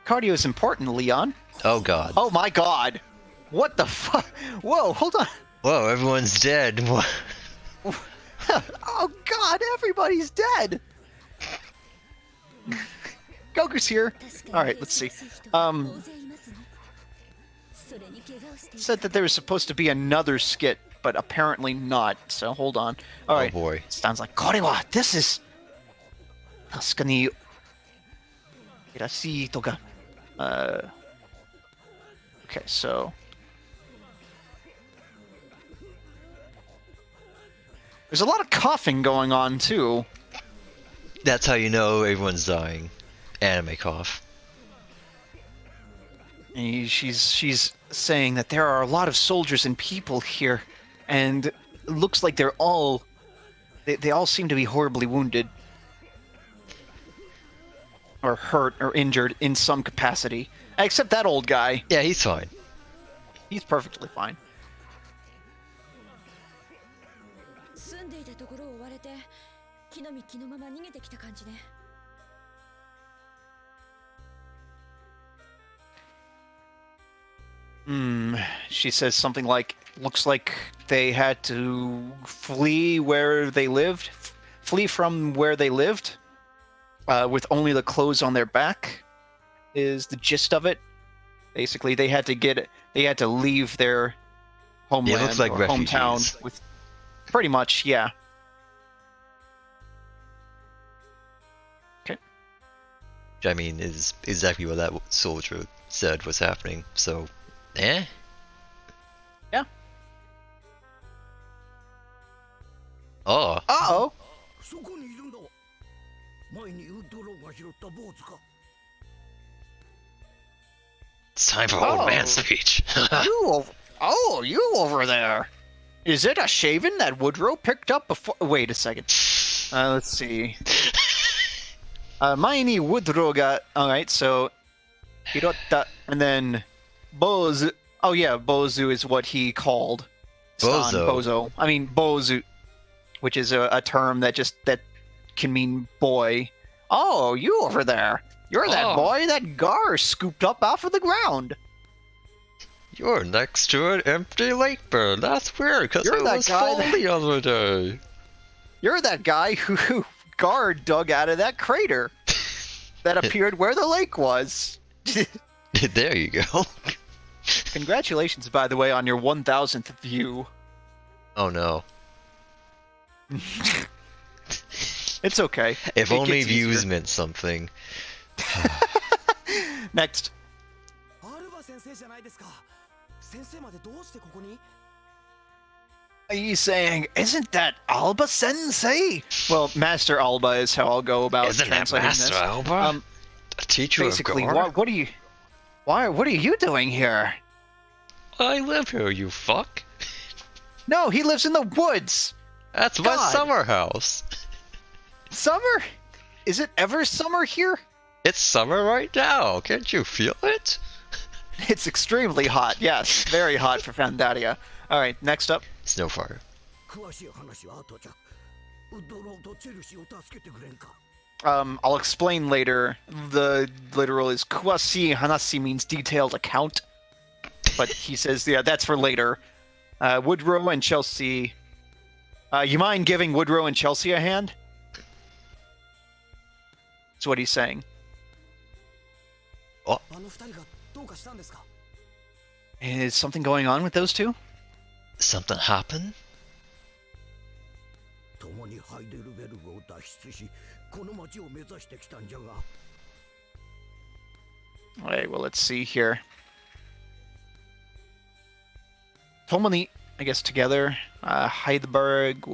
Cardio is important, Leon. Oh god. Oh my god! What the fuck? Whoa, hold on! Whoa, everyone's dead. Oh god, everybody's dead! Goku's here. Alright, let's see. Said that there was supposed to be another skit, but apparently not, so hold on. Alright. Oh boy. Sounds like, Korewa, this is... Tasukani... Irashi toka. Okay, so... There's a lot of coughing going on, too. That's how you know everyone's dying. Anime cough. And she's saying that there are a lot of soldiers and people here, and it looks like they're all... They all seem to be horribly wounded. Or hurt or injured in some capacity. Except that old guy. Yeah, he's fine. He's perfectly fine. She says something like, looks like they had to flee where they lived. Flee from where they lived. With only the clothes on their back, is the gist of it. Basically, they had to leave their homeland, it looks like or refugees. hometown with, pretty much, yeah. Okay. I mean, is exactly what that soldier said was happening. So, eh? Yeah. Oh. Uh-oh. It's time for old man speech. You over there. Is it a shaving that Woodrow picked up before? Wait a second. Let's see. Maini Woodrow got... Alright, so... Hirota, and then... Bozu... Oh yeah, Bozu is what he called. Bozo. I mean, Bozu. Which is a term that can mean boy. Oh, you over there. You're that boy that Gar scooped up off of the ground. You're next to an empty lake bird. That's weird, because it was full the other day. You're that guy who Gar dug out of that crater that appeared where the lake was. There you go. Congratulations, by the way, on your 1000th view. Oh no. It's okay. If only views meant something. Next. He's saying, isn't that Alba Sensei? Well, Master Alba is how I'll go about translating this. Isn't that Master Alba? A teacher basically, of God? what are you doing here? I live here, you fuck. No, he lives in the woods. That's my summer house. Summer? Is it ever summer here? It's summer right now. Can't you feel it? It's extremely hot. Yes, very hot for Fandaria. All right, next up. Snowfire. I'll explain later. The literal is kuwasi hanasi means detailed account, but he says yeah that's for later. Woodrow and Chelsea. You mind giving Woodrow and Chelsea a hand? That's what he's saying. Oh. Is something going on with those two? Something happened? Alright, well, let's see here. Tomoni, I guess, together. Heidelberg.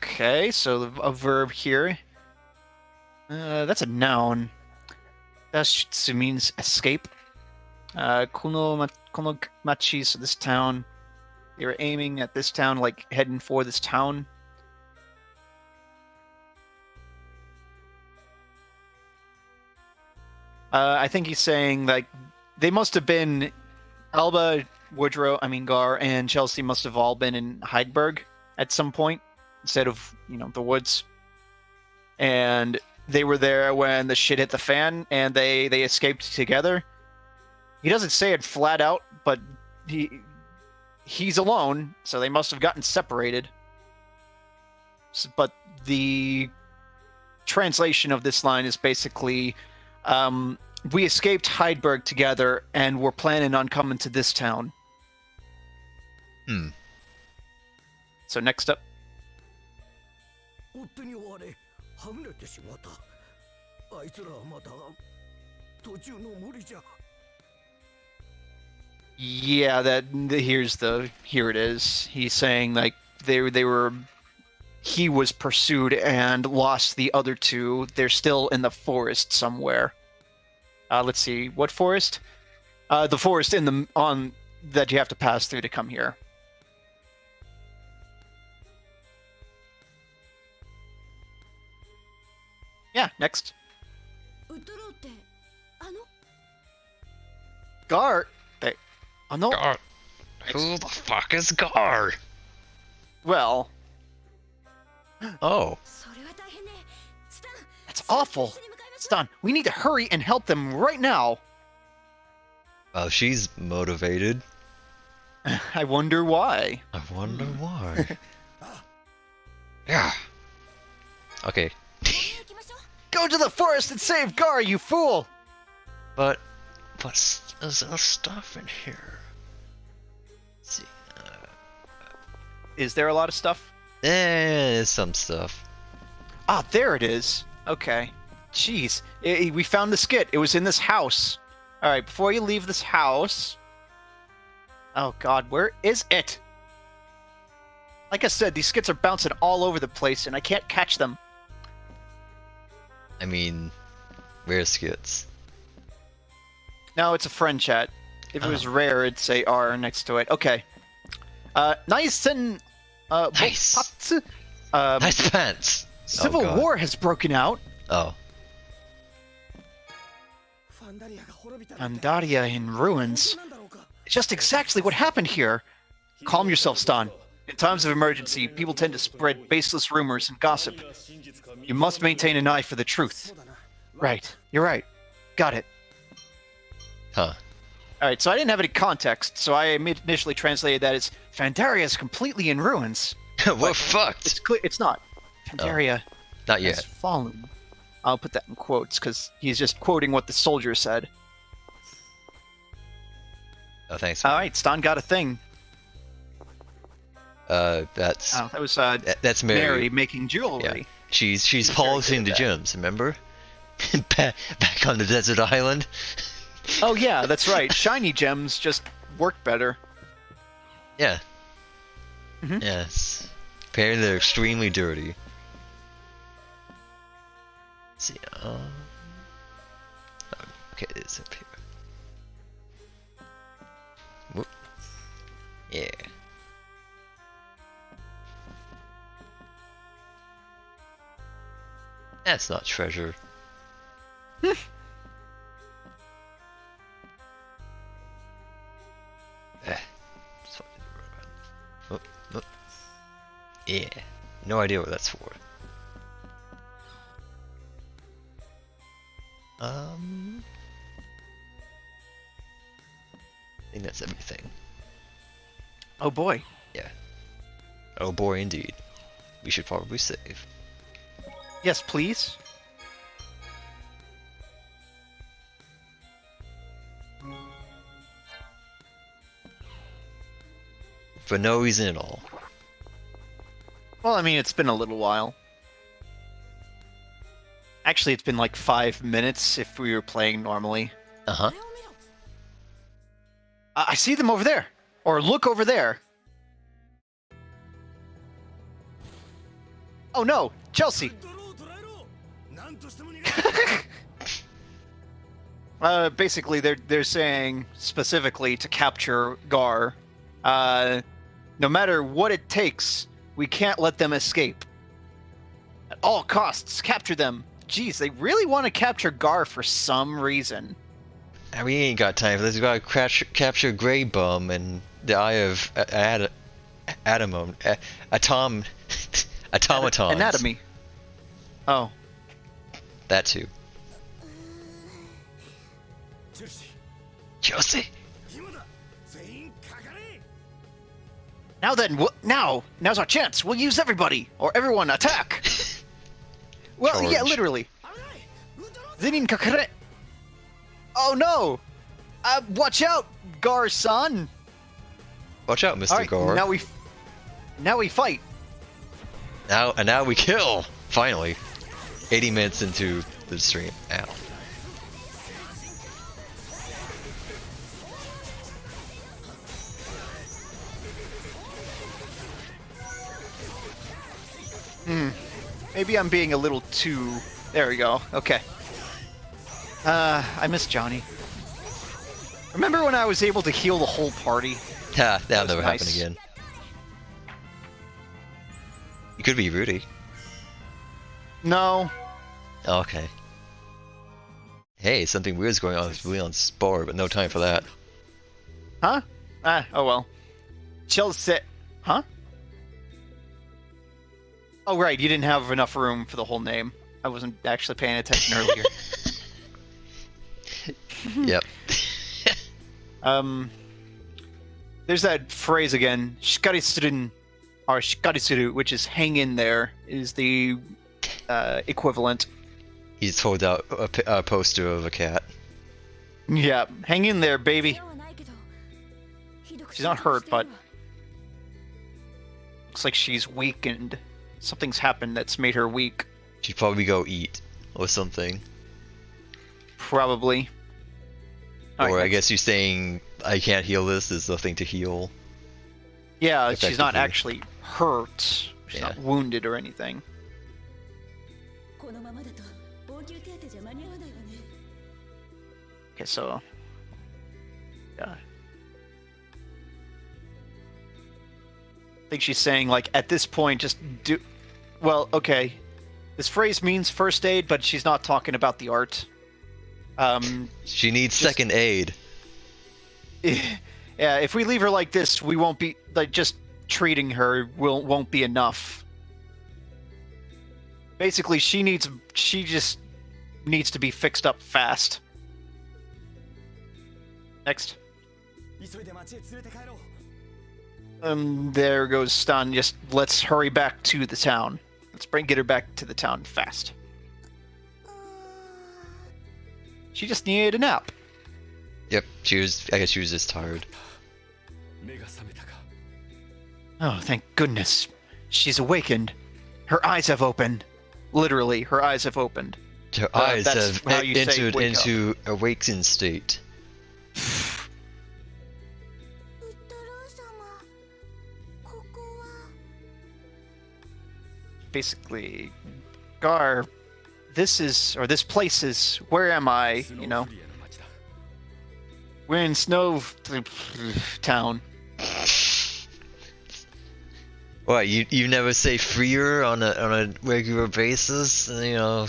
Okay, so a verb here. That's a noun. Dashutsu means escape. Konomachi, so this town. They were aiming at this town, like heading for this town. I think he's saying like they must have been Alba, Woodrow, Gar, and Chelsea must have all been in Heidelberg at some point instead of the woods, and they were there when the shit hit the fan, and they escaped together. He doesn't say it flat out, but he's alone, so they must have gotten separated. But the translation of this line is basically, we escaped Heidelberg together, and we're planning on coming to this town. So next up. Yeah, here it is. He's saying like he was pursued and lost the other two. They're still in the forest somewhere. Let's see, what forest? The forest that you have to pass through to come here. Yeah, next. Gar. Gar. Who the fuck is Gar? Well. Oh. That's awful. Stan, we need to hurry and help them right now. Well, she's motivated. I wonder why. Yeah. Okay. Go to the forest and save Gar, you fool! But there's stuff in here. Let's see. Is there a lot of stuff? There's some stuff. Ah, there it is. Okay. Jeez. We found the skit. It was in this house. Alright, before you leave this house... Oh god, where is it? Like I said, these skits are bouncing all over the place, and I can't catch them. I mean, rare skits. No, it's a friend chat. If it was rare, it'd say R next to it. Okay. Nice and... nice. Nice pants. Civil war has broken out. Oh. Pandaria in ruins. Just exactly what happened here. Calm yourself, Stan. In times of emergency, people tend to spread baseless rumors and gossip. You must maintain an eye for the truth. Right. You're right. Got it. Huh. Alright, so I didn't have any context, so I initially translated that as Pandaria is completely in ruins. We're fucked. It's not. Pandaria not yet. has fallen. I'll put that in quotes, because he's just quoting what the soldier said. Oh, thanks. Alright, Stan got a thing. That's... Oh, that was, that's Mary making jewelry. Yeah. She's polishing the gems, remember? back on the desert island. Oh yeah, that's right. Shiny gems just work better. Yeah. Mhm. Yes. Apparently they're extremely dirty. Let's see. Okay, it's up here. Whoop. Yeah. That's not treasure. Just wanted to run around. Oh, oh. Yeah. No idea what that's for. I think that's everything. Oh boy. Yeah. Oh boy, indeed. We should probably save. Yes, please. For no reason at all. Well, I mean, it's been a little while. Actually, it's been like 5 minutes if we were playing normally. Uh-huh. I see them over there. Or look over there. Oh no, Chelsea. Basically, they're saying specifically to capture Gar. No matter what it takes, we can't let them escape. At all costs, capture them. Jeez, they really want to capture Gar for some reason. And we ain't got time for this. We gotta capture Grey Bum and the Eye of automatons. Anatomy. Oh. That too. Chelsea. Now then, now's our chance. We'll use everybody, or everyone attack. Well, yeah, Charge. literally. Zenin kakare. Oh no! Watch out, Gar-san. Watch out, Mr. All right, Gar. now we fight. Now we kill. Finally, 80 minutes into the stream. Ow. Maybe I'm being a little too... There we go. Okay. I miss Johnny. Remember when I was able to heal the whole party? Ha, that'll was never happen nice. again. You could be Rudy. No. Okay. Hey, something weird's going on with Leon's bar, but no time for that. Huh? Oh well. Chelsea. Huh? Oh right, you didn't have enough room for the whole name. I wasn't actually paying attention earlier. Yep. There's that phrase again, shikarisuru, or shikarisuru, which is hang in there, is the equivalent. He's pulled out a poster of a cat. Yeah, hang in there, baby. She's not hurt, but looks like she's weakened. Something's happened that's made her weak. She'd probably go eat or something. Probably. Or Alright, I guess you're saying I can't heal this. There's nothing to heal. yeah, she's not effectively. actually hurt. She's Yeah. not wounded or anything. Okay, so... Yeah. I think she's saying, like, at this point, just do... Well, okay. This phrase means first aid, but she's not talking about the art. She needs Just- second aid. Yeah, if we leave her like this, we won't be... Like, just treating her won't be enough. Basically, she just needs to be fixed up fast. Next. There goes Stan. Just let's hurry back to the town. Get her back to the town fast. She just needed a nap. Yep, I guess she was just tired. Oh, thank goodness. She's awakened. Her eyes have opened. Literally, her eyes have opened. Her eyes that's have how you say entered wake into awakened state. basically, Gar, this place is, where am I, you know? We're in Snow Town. What, you never say freer on a regular basis, you know?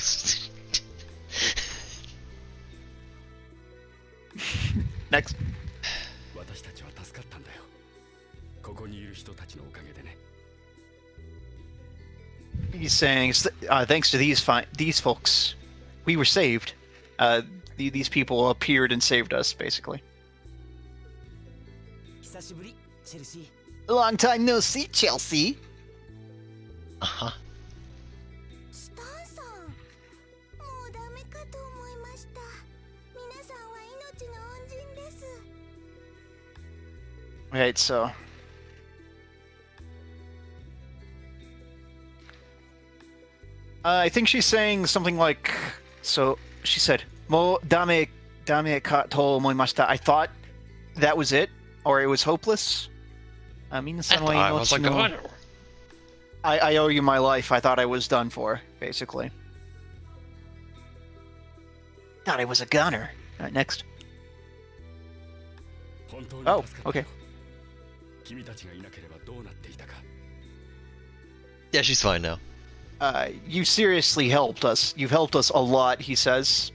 Next. He's saying, thanks to these folks, we were saved. These people appeared and saved us, basically. Long time no see, Chelsea. Uh-huh. Right, so... I think she's saying something like... So, she said, Mo dame ka to omoimashita. I thought that was it, or it was hopeless. I was like, oh. I owe you my life. I thought I was done for, basically. Thought I was a gunner. Alright, next. Oh, okay. Yeah, she's fine now. You seriously helped us. You've helped us a lot, he says.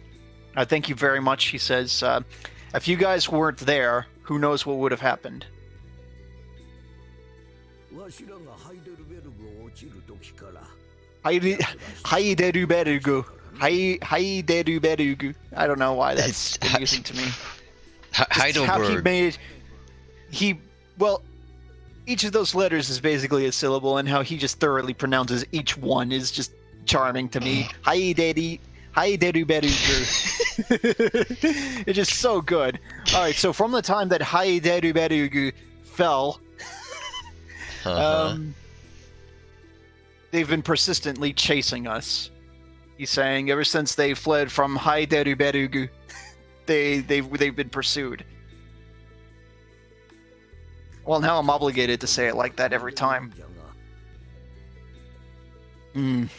Thank you very much, he says. If you guys weren't there, who knows what would have happened. Heideruberugu. I don't know why that's confusing to me. Heidelberg. Well, each of those letters is basically a syllable, and how he just thoroughly pronounces each one is just charming to me. Heideruberugu. It's just so good. Alright, so from the time that Heideruberugu fell, they've been persistently chasing us. He's saying ever since they fled from Heideruberugu, they've been pursued. Well, now I'm obligated to say it like that every time. Not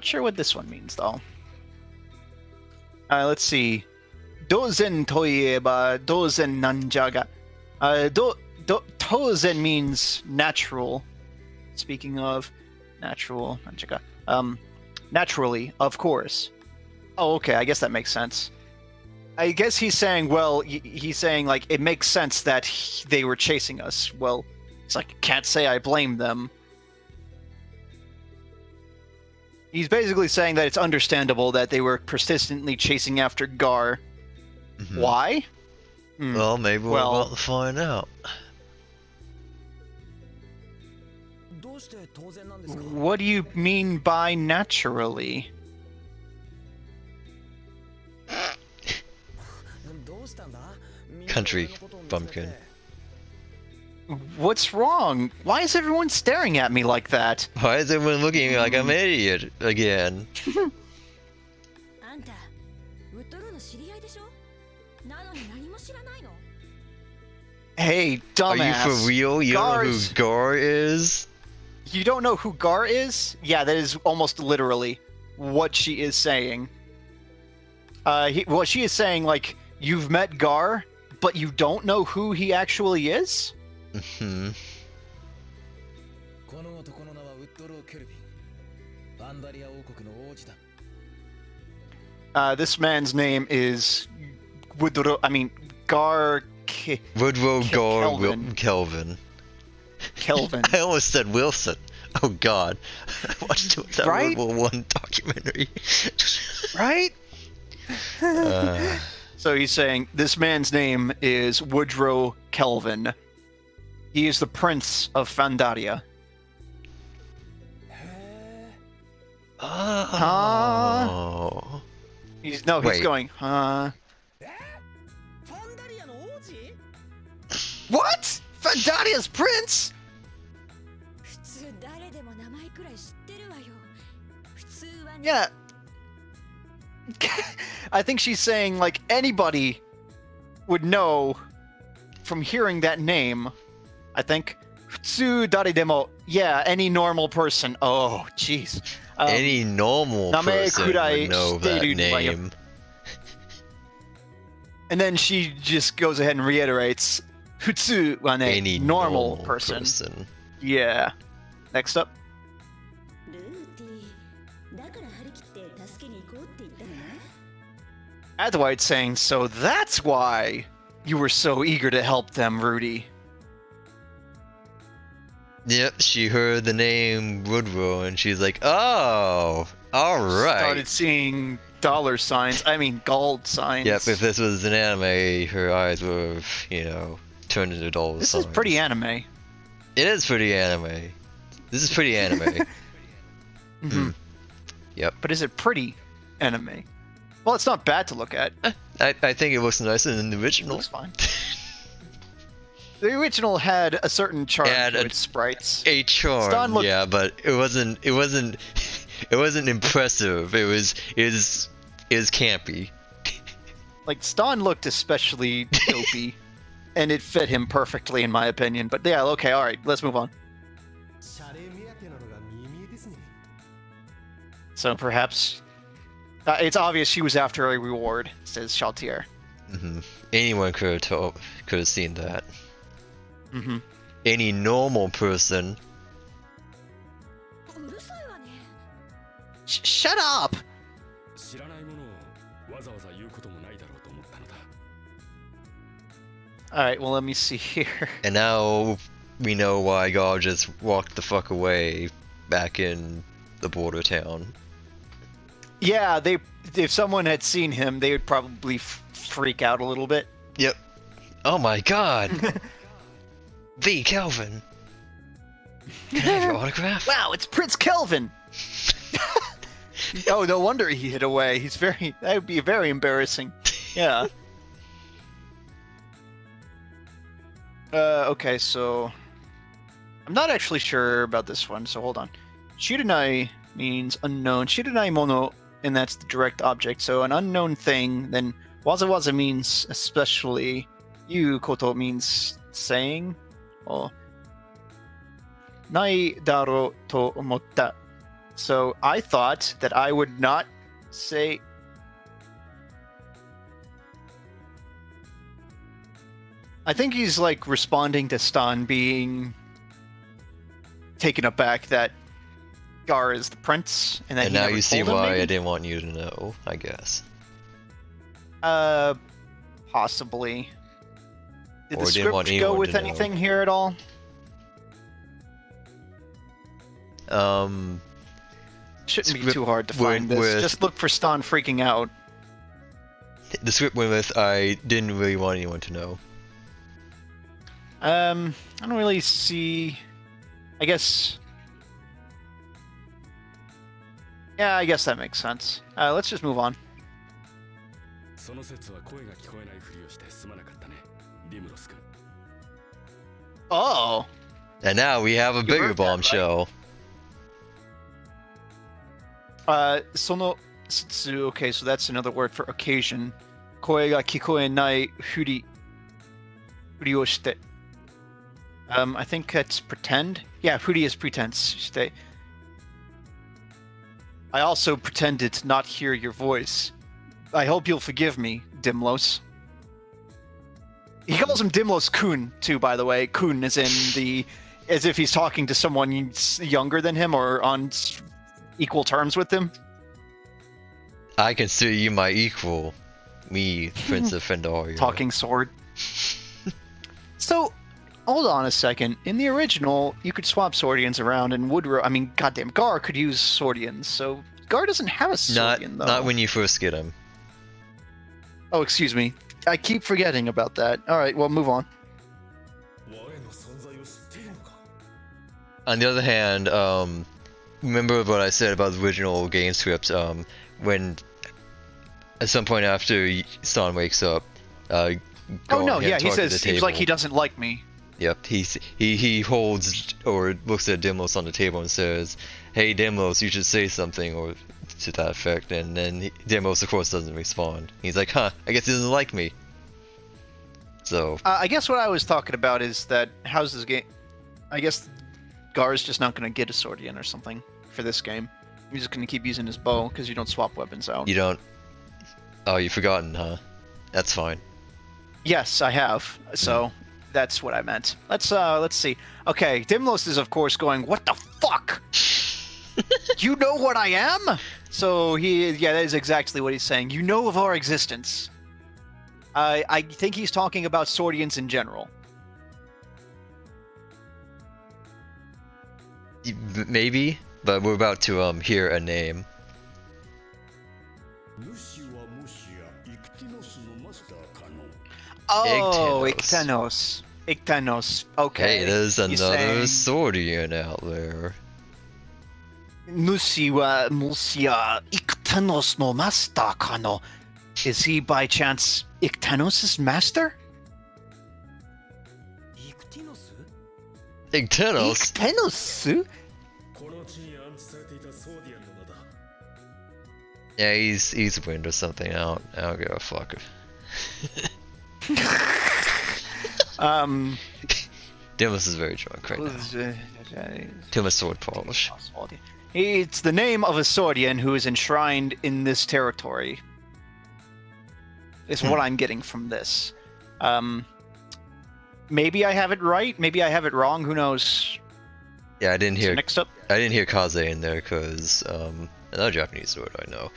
sure what this one means, though. Let's see. Dozen toieba dozen nanjaga. Tozen means natural. Speaking of natural, nanjaga. Naturally, of course. Oh, okay, I guess that makes sense. I guess he's saying, well, he's saying, like, it makes sense that they were chasing us. Well, it's like, can't say I blame them. He's basically saying that it's understandable that they were persistently chasing after Gar. Mm-hmm. Why? Well, maybe we're about to find out. What do you mean by naturally? Country bumpkin. What's wrong? Why is everyone staring at me like that? Why is everyone looking at me like I'm an idiot again? Hey, dumbass. Are you for real? You don't know who Gar is? You don't know who Gar is? Yeah, that is almost literally what she is saying. Well, she is saying, like, you've met Gar, but you don't know who he actually is? Mm-hmm. This man's name is Woodrow. I mean, Gar. Woodrow Gar Kelvin. Kelvin. I almost said Wilson. Oh God! I watched that right? World War I documentary. Right? So he's saying this man's name is Woodrow Kelvin. He is the Prince of Fandaria. Oh. He's going, huh? What? Fandaria's prince? Yeah. I think she's saying, like, anybody would know from hearing that name, I think, Futsu dare demo. Yeah, any normal person. Oh, jeez. Any normal person would know that name. And then she just goes ahead and reiterates, Futsu wa ne, Any normal person. Yeah. Next up. Adwite saying, so that's why you were so eager to help them, Rudy. Yep, she heard the name Woodrow and she's like, oh, alright. Started seeing dollar signs, gold signs. Yep, if this was an anime, her eyes would have, turned into dollar signs. This is pretty anime. It is pretty anime. This is pretty anime. Mm-hmm. Yep. But is it pretty anime? Well, it's not bad to look at. I think it looks nicer than the original. It looks fine. The original had a certain charm to its sprites. A charm, yeah, but it wasn't impressive. It was campy. Like, Stan looked especially dopey, and it fit him perfectly, in my opinion. But yeah, okay, alright, let's move on. So perhaps... it's obvious she was after a reward, says Shaltier. Mm-hmm. Anyone could have seen that. Mm-hmm. Any normal person. Shut up! Alright, well, let me see here. And now we know why Gar just walked the fuck away back in the border town. Yeah, if someone had seen him, they would probably freak out a little bit. Yep. Oh my god! V. Kelvin! Can I have your autograph? Wow, it's Prince Kelvin! Oh, no wonder he hid away. That would be very embarrassing. Yeah. Okay, so... I'm not actually sure about this one, so hold on. Shiranai means unknown. Shiranai mono, and that's the direct object. So an unknown thing, then waza means especially. Yu koto means saying. Or nai daro to omotta. So I thought that I would not say... I think he's like responding to Stan being taken aback that Gar is the prince, and that and now you see why I didn't want you to know, I guess. Possibly. Did the script go with anything here at all? Shouldn't be too hard to find this. Just look for Stan freaking out. The script went with, I didn't really want anyone to know. I don't really see... I guess... Yeah, I guess that makes sense. Let's just move on. Oh! And now we have a bigger bombshell. Sono sutsu, okay, so that's another word for occasion. Koe ga kikoenai furi o shite. I think that's pretend. Yeah, furi is pretense. Shite. I also pretended to not hear your voice. I hope you'll forgive me, Dimlos. He calls him Dimlos-kun, too, by the way. Kun is in the... as if he's talking to someone younger than him or on equal terms with him. I consider you my equal. Me, Prince of Fendaria. Talking sword. So, hold on a second. In the original, you could swap Swordians around, and Woodrow... I mean, goddamn, Gar could use Swordians, so... Gar doesn't have a Swordian, though. Not when you first get him. Oh, excuse me. I keep forgetting about that. Alright, well, move on. On the other hand, remember what I said about the original game script, when... at some point after Stan wakes up, oh no, yeah, he says, seems like he doesn't like me. Yep, he holds or looks at Dimlos on the table and says, "Hey Dimlos, you should say something," or to that effect. And then Dimlos, of course, doesn't respond. He's like, "Huh, I guess he doesn't like me." So I guess what I was talking about is that how's this game? I guess Gar's just not going to get a Swordian or something for this game. He's just going to keep using his bow because you don't swap weapons out. You don't... Oh, you've forgotten, huh? That's fine. Yes, I have. So that's what I meant. Let's see. Okay, Dimlos is of course going, "What the fuck? You know what I am?" So that is exactly what he's saying. You know of our existence. I think he's talking about Swordians in general. Maybe, but we're about to hear a name. Oh, Ictanos. Ictanos. Okay. Hey, there's another Swordian out there. Musi wa Ictanos no master kano. Is he by chance Ictanos' master? Ictanos? Ictanos? Yeah, he's wind or something. I don't give a fuck. Dimas is very drunk right now. Too much sword polish. It's the name of a Swordian who is enshrined in this territory. Is what I'm getting from this. Maybe I have it right. Maybe I have it wrong. Who knows? Yeah, I didn't hear. So next up, I didn't hear Kaze in there because another Japanese sword I know.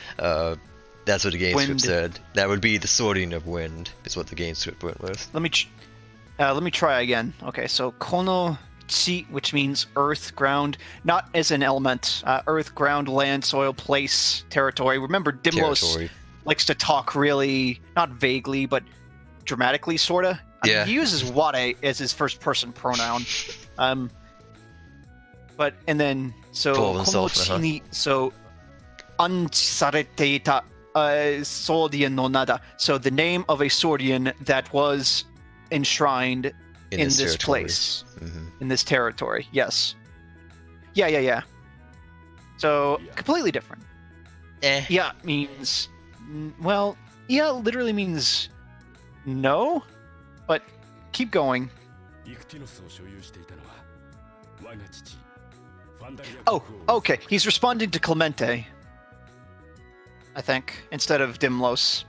That's what the game script said. That would be the Swordian of Wind. Is what the game script went with. Let me try again. Okay, so kono chi, which means earth, ground, not as an element. Earth, ground, land, soil, place, territory. Remember, Dimlos likes to talk really, not vaguely, but dramatically, sorta. I mean, he uses ware as his first person pronoun. But and then so kono chi ni, so ansarete ita Swordian no nada. So the name of a Swordian that was enshrined in this place, in this territory. Yes. Yeah. So completely different. Yeah means literally means no, but keep going. Oh, okay. He's responding to Clemente, I think, instead of Dimlos.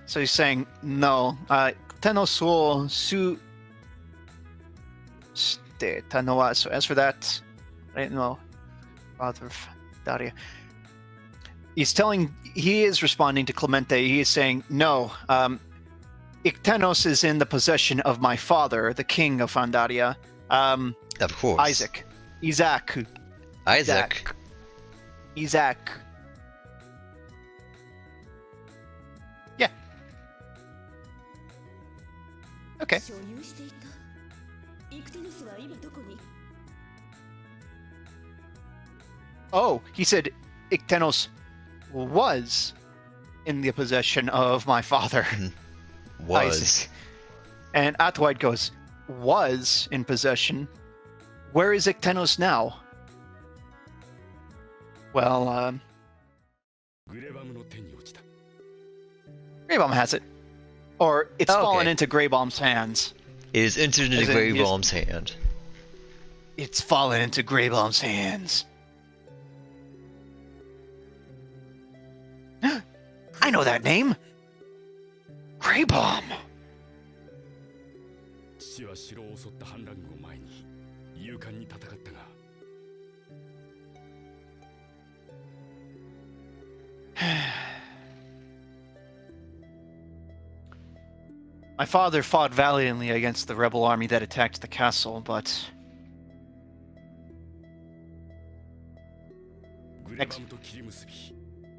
So he's saying no. Tenos wo su ste tanoa. So as for that, I don't know. Father of Daria. He is responding to Clemente. He is saying, no, Ictanos is in the possession of my father, the king of Fandaria. Of course. Isaac. Yeah. Okay. Oh, he said Ictanos was in the possession of my father. Was. Isaac. And Atwide goes, was in possession. Where is Ictanos now? Well, Greybaum has it. Or it's fallen into Greybaum's hands. It is entered into Greybaum's hand. It's fallen into Greybaum's hands. I know that name. Greybaum. My father fought valiantly against the rebel army that attacked the castle, but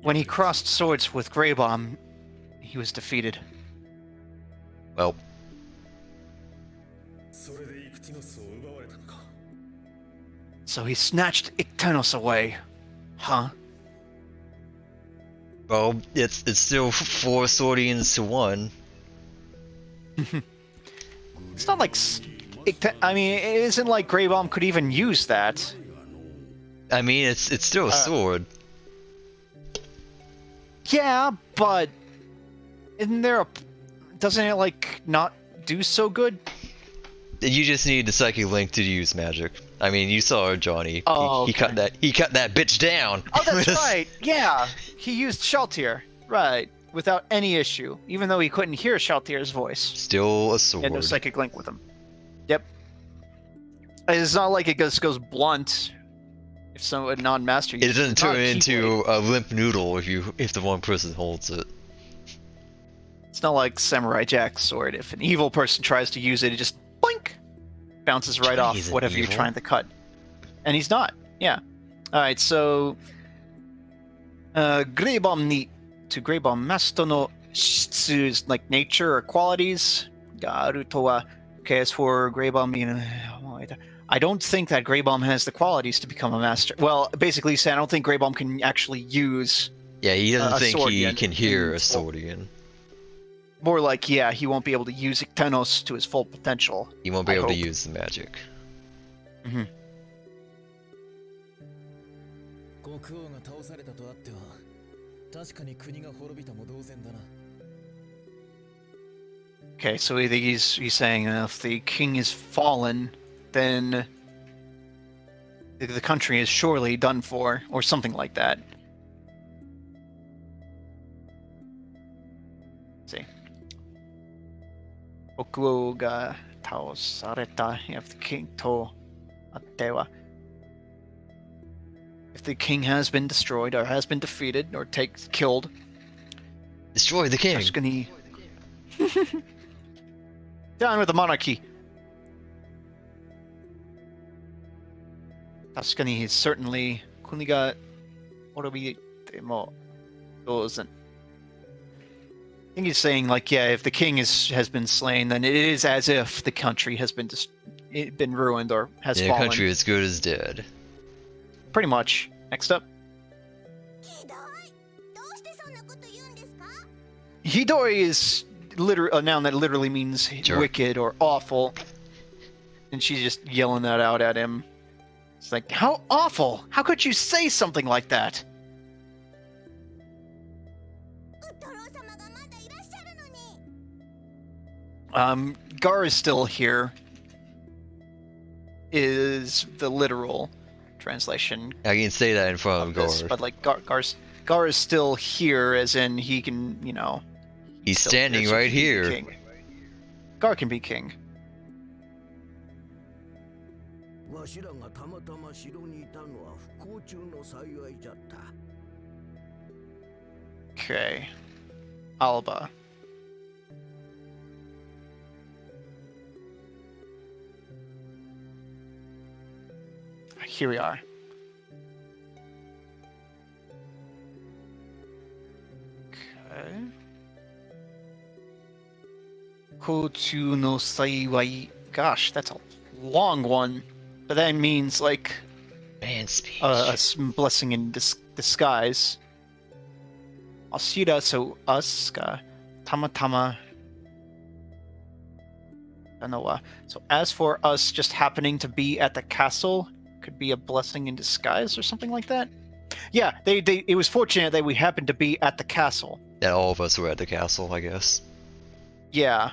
when he crossed swords with Greybaum, he was defeated. Well. So he snatched Ictanos away, huh? Well, it's still 4 Swordians to 1. It's not like... I mean, it isn't like Greybaum could even use that. I mean, it's still a sword. Yeah, but... Isn't there a... Doesn't it, like, not do so good? You just need the Psychic Link to use magic. I mean, you saw Johnny. Oh, he cut okay. he cut that bitch down. Oh, that's right. Yeah, he used Shaltir. Right, without any issue, even though he couldn't hear Shaltir's voice. Still a sword. He had no psychic link with him. Yep. It's not like it just goes blunt. If a non-master it doesn't turn into a limp noodle if the wrong person holds it. It's not like Samurai Jack's sword. If an evil person tries to use it, it just boink bounces right off whatever you're trying to cut. And he's not. Yeah. All right. So, Greybom ni to Greybom Masto no shitsu's like nature or qualities. Garu to wa. Okay, as for Greybom, I don't think that Greybom has the qualities to become a master. Well, basically, I don't think Greybom can actually use. Yeah, he doesn't think he can hear a Swordian. More like, yeah, he won't be able to use Iktenos to his full potential. He won't be able to use the magic. Mm-hmm. Okay, so he's saying if the king is fallen, then the country is surely done for, or something like that. Let's see. Boku ga taosareta if the king to atte wa. If the king has been destroyed or has been defeated or killed, destroy the king. Down with the monarchy. Tuscany is certainly Kuniga Orobite mo doesn't. I think he's saying like, yeah, if the king has been slain, then it is as if the country has been ruined or has fallen. The country is good as dead. Pretty much. Next up. Hidori is a noun that literally means wicked or awful. And she's just yelling that out at him. It's like, how awful! How could you say something like that? Gar is still here. Is the literal translation. I can say that in front of Gar. But like Gar is still here, as in he can, he's standing right here. Gar can be king. Okay. Alba. Here we are. Okay. Kochu no saiwai. Gosh, that's a long one. But that means like man speech. A blessing in disguise. Ashira so us ga tamatama. So as for us just happening to be at the castle, could be a blessing in disguise or something like that. Yeah, it was fortunate that we happened to be at the castle. That all of us were at the castle, I guess. Yeah.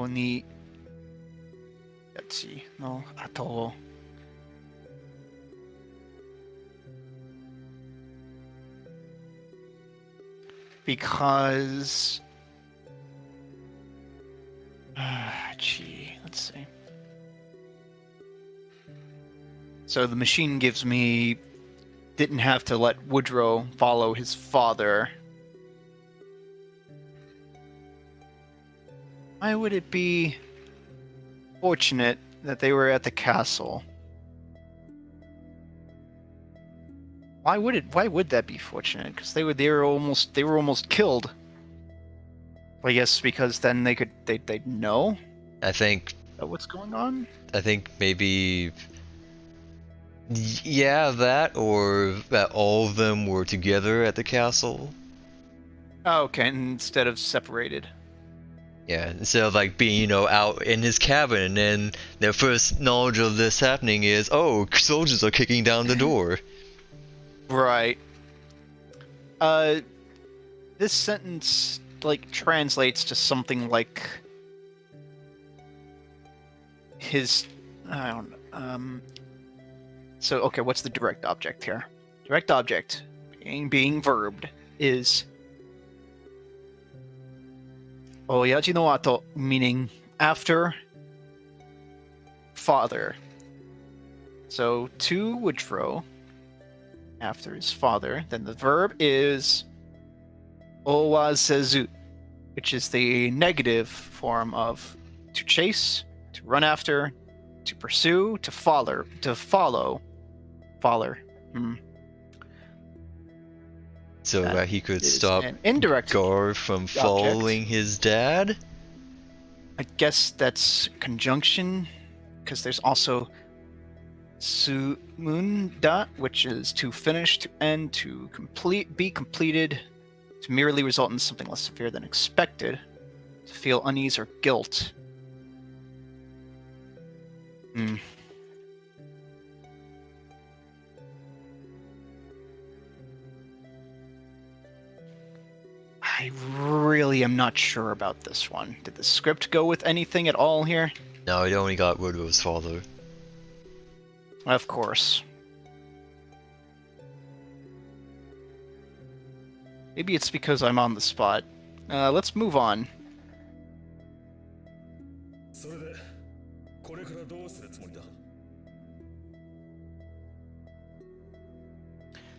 Ni Yachi no ato. Because let's see. So the machine gives me didn't have to let Woodrow follow his father. Why would it be fortunate that they were at the castle? Why would that be fortunate? Because they were almost killed. I guess because then they'd know. I think what's going on. I think maybe that, or that all of them were together at the castle. Oh, okay, instead of separated. Yeah, instead of like being, out in his cabin, and then their first knowledge of this happening is, oh, soldiers are kicking down the door. Right. This sentence translates to something like his. I don't know. So okay, what's the direct object here? Direct object being verbed is oyaji no ato, meaning after father. So to Woodrow, after his father, then the verb is owasezu, which is the negative form of to chase, to run after, to pursue, to follow. So that he could stop an indirect Gar from following his dad? I guess that's conjunction, because there's also sumunda, which is to finish, to end, to complete, be completed, to merely result in something less severe than expected, to feel unease or guilt. I really am not sure about this one. Did the script go with anything at all here? No, it only got Woodrow's father. Of course. Maybe it's because I'm on the spot. Let's move on.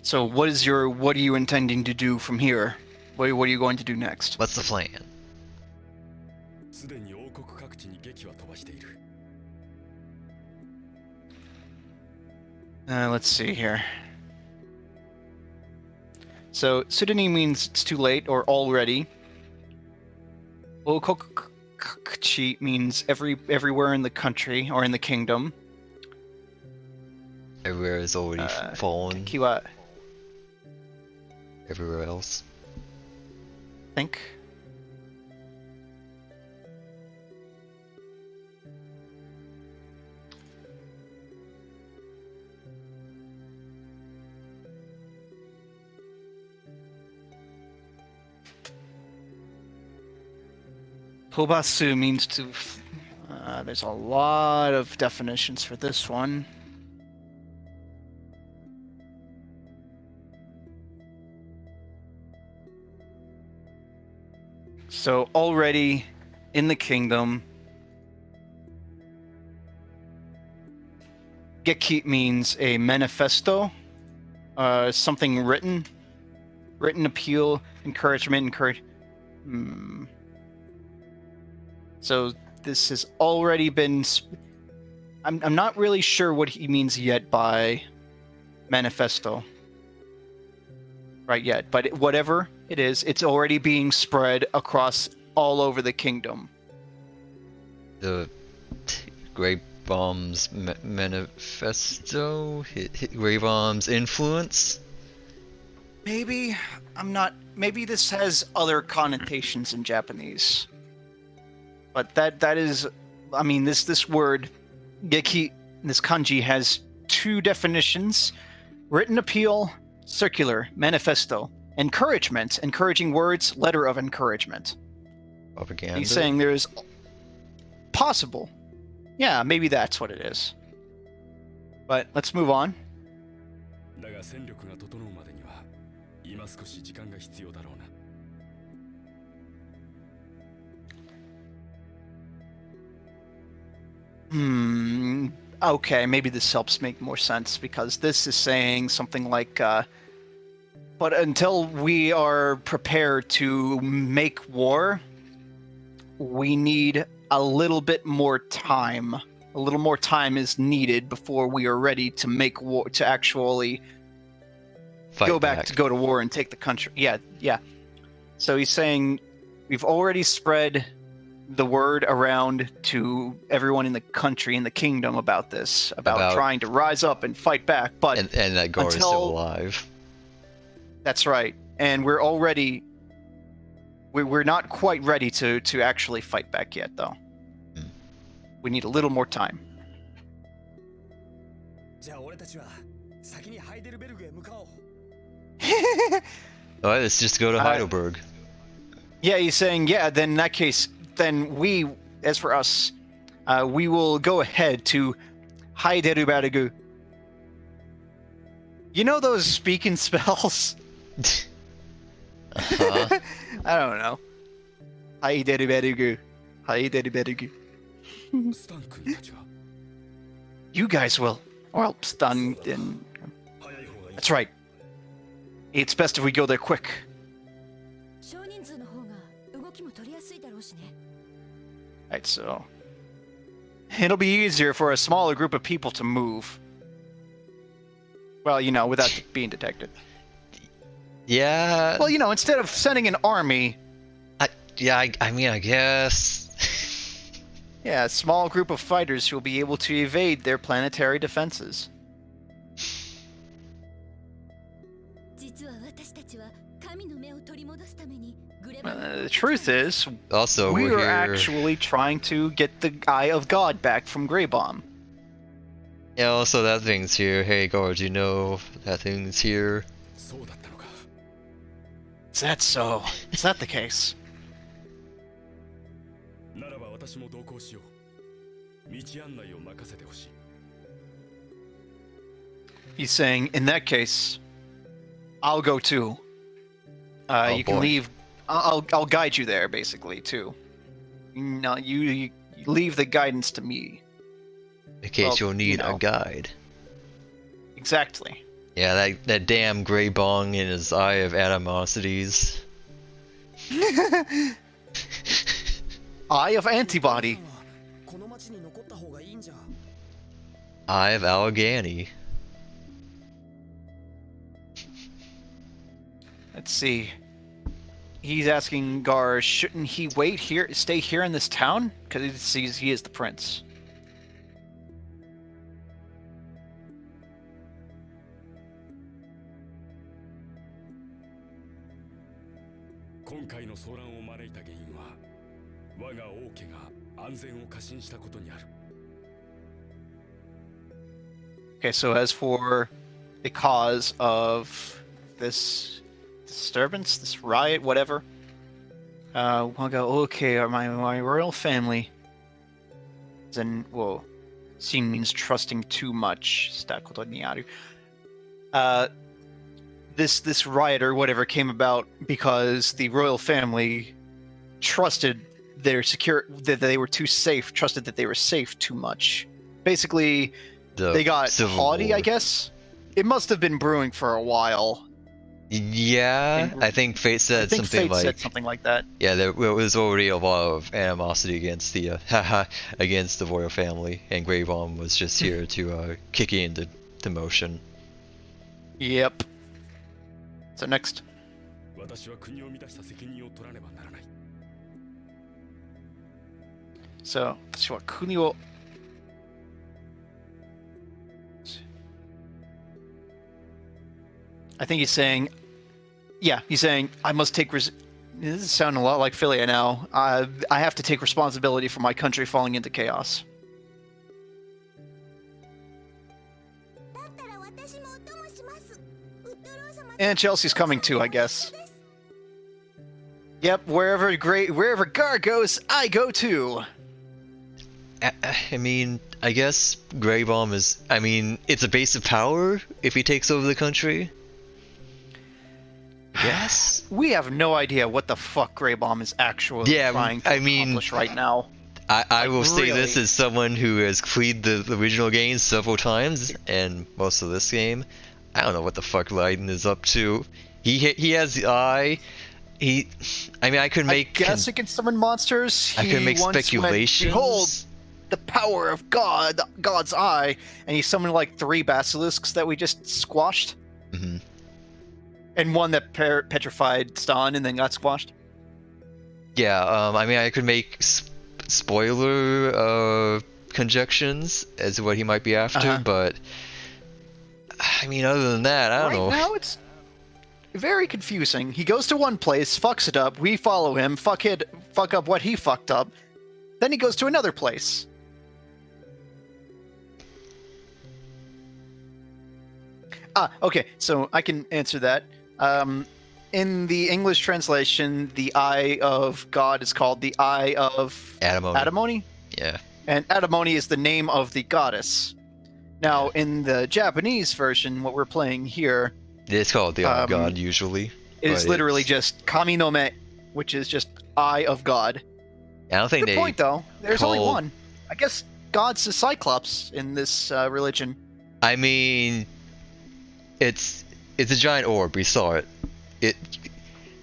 So what are you intending to do from here? What are you going to do next? What's the plan? Let's see here. So sudeni means it's too late or already. Okokuchi means everywhere in the country or in the kingdom. Everywhere is already fallen. Kiwa. Everywhere else. Think. Tobasu means to. There's a lot of definitions for this one. So already in the kingdom, Geki means a manifesto, something written appeal, encouragement, So this has already been. I'm not really sure what he means yet by manifesto. Right yet, but whatever it is, it's already being spread across all over the kingdom. The Grey Bomb's manifesto? Grey Bomb's influence? Maybe I'm not. Maybe this has other connotations in Japanese. But that is, I mean, this word, geki, this kanji has two definitions: written appeal, circular, manifesto, encouragement, encouraging words, letter of encouragement. Propaganda. He's saying there's possible. Yeah, maybe that's what it is. But let's move on. Okay, maybe this helps make more sense, because this is saying something like, but until we are prepared to make war, we need a little bit more time. A little more time is needed before we are ready to make war, to actually go to war and take the country. Yeah. So he's saying we've already spread the word around to everyone in the country, in the kingdom, about this, about trying to rise up and fight back, but and that Gar is still alive. That's right, and we're already we're not quite ready to actually fight back yet, though. We need a little more time. Alright, let's just go to Heidelberg. Yeah, he's saying, yeah, then in that case, then we, as for us, we will go ahead to Heidelberg. You know those speaking spells? Uh-huh. I don't know. Heidelberg. Heidelberg. You guys will. Well, Stan and... That's right. It's best if we go there quick. Right, so... It'll be easier for a smaller group of people to move. Well, you know, without being detected. Yeah... Well, you know, instead of sending an army... I mean, I guess... Yeah, a small group of fighters who will be able to evade their planetary defenses. The truth is, also, we we're are here... actually trying to get the Eye of God back from Grey Bomb. Yeah, also that thing's here. Hey, guards, you know that thing's here. Is that so? Is that the case? He's saying, in that case, I'll go too. You can leave. I'll guide you there, basically, too. No, you leave the guidance to me. In case you'll need a guide. Exactly. Yeah, that damn Grey Bong in his eye of animosities. Eye of antibody. Eye of Allegheny. Let's see. He's asking Gar, shouldn't he stay here in this town? Because he sees he is the prince. Okay, so as for the cause of this disturbance, this riot, whatever, I'll go, okay, my royal family, then, well, seem means trusting too much, this riot or whatever came about because the royal family trusted that they were too safe, trusted that they were safe too much. Basically, they got haughty, I guess. It must have been brewing for a while. Yeah, I think Fate said something like that. Yeah, there was already a lot of animosity against the against the royal family, and Grey Bomb was just here to kick it into motion. Yep. So next. So, I think he's saying, I must take this is sounding a lot like Philia now. I have to take responsibility for my country falling into chaos. And Chelsea's coming too, I guess. Yep, wherever Gar goes, I go too. I mean, I guess Grey Bomb is... I mean, it's a base of power if he takes over the country. Yes. We have no idea what the fuck Grey Bomb is actually trying to accomplish right now. I will say this as someone who has played the original game several times, and most of this game. I don't know what the fuck Leiden is up to. He has the eye. I could make... I guess he can summon monsters. I could make speculations. Behold, the power of God's eye, and he summoned like 3 basilisks that we just squashed. Mm-hmm. And one that petrified Stan and then got squashed. Yeah, I could make spoiler conjections as to what he might be after, but I mean, other than that, I don't know. very confusing. He goes to one place, fucks it up, we follow him, fuck up what he fucked up, then he goes to another place. Okay, so I can answer that. In the English translation, the Eye of God is called the Eye of... Atimony? Yeah. And Atimony is the name of the goddess. Now, in the Japanese version, what we're playing here... It's called the Eye of God, usually. It is literally just Kami no Me, which is just Eye of God. I don't think Good point, though. There's only one. I guess God's a Cyclops in this religion. I mean... It's a giant orb. We saw it.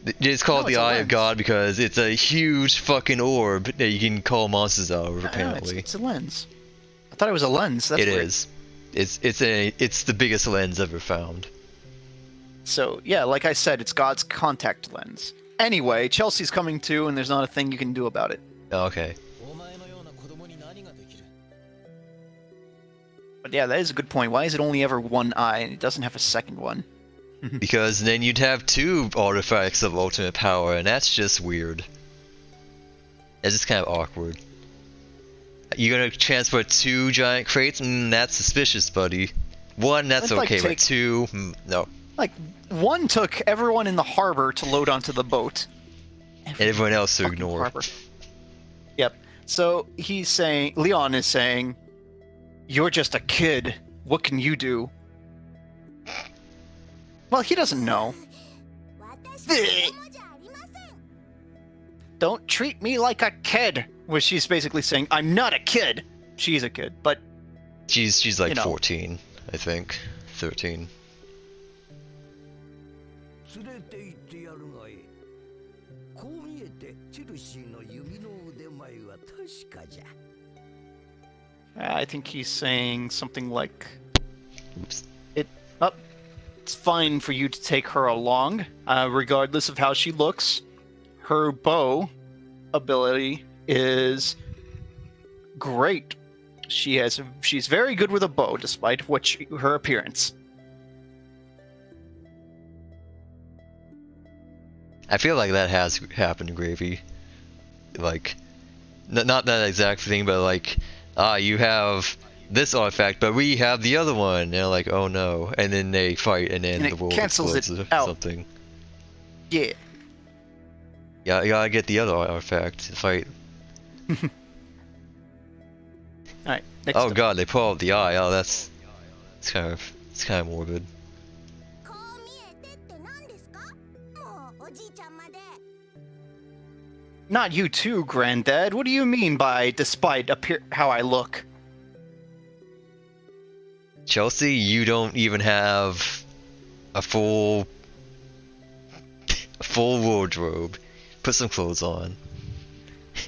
It's called the Eye of God because it's a huge fucking orb that you can call monsters out of. Apparently, it's a lens. I thought it was a lens. That's weird. It's the biggest lens ever found. So yeah, like I said, it's God's contact lens. Anyway, Chelsea's coming too, and there's not a thing you can do about it. Okay. But yeah, that is a good point. Why is it only ever one eye and it doesn't have a second one? Because then you'd have two artifacts of ultimate power, and that's just weird. It's just kind of awkward. You're gonna transfer two giant crates? That's suspicious, buddy. One, that's okay, but two, no. Like, one took everyone in the harbor to load onto the boat. Everyone else to ignore. Harbor. Yep. So Leon is saying, "You're just a kid. What can you do?" Well, he doesn't know. Don't treat me like a kid. Well, she's basically saying, I'm not a kid. She's a kid, but... She's like 14, I think. 13. I think he's saying something like... Oops. It's fine for you to take her along, regardless of how she looks. Her bow ability is great. She's very good with a bow, despite her appearance. I feel like that has happened, Gravy. Like, not that exact thing, but like, you have this artifact, but we have the other one. And they're like, oh no. And then they fight, and then the world cancels explodes it or out. something. Yeah. Yeah, you gotta get the other artifact to fight. Alright, next Oh up. god, they pull out the eye. Oh, it's kind of morbid. Not you too, Granddad. What do you mean by despite how I look? Chelsea, you don't even have a full wardrobe. Put some clothes on.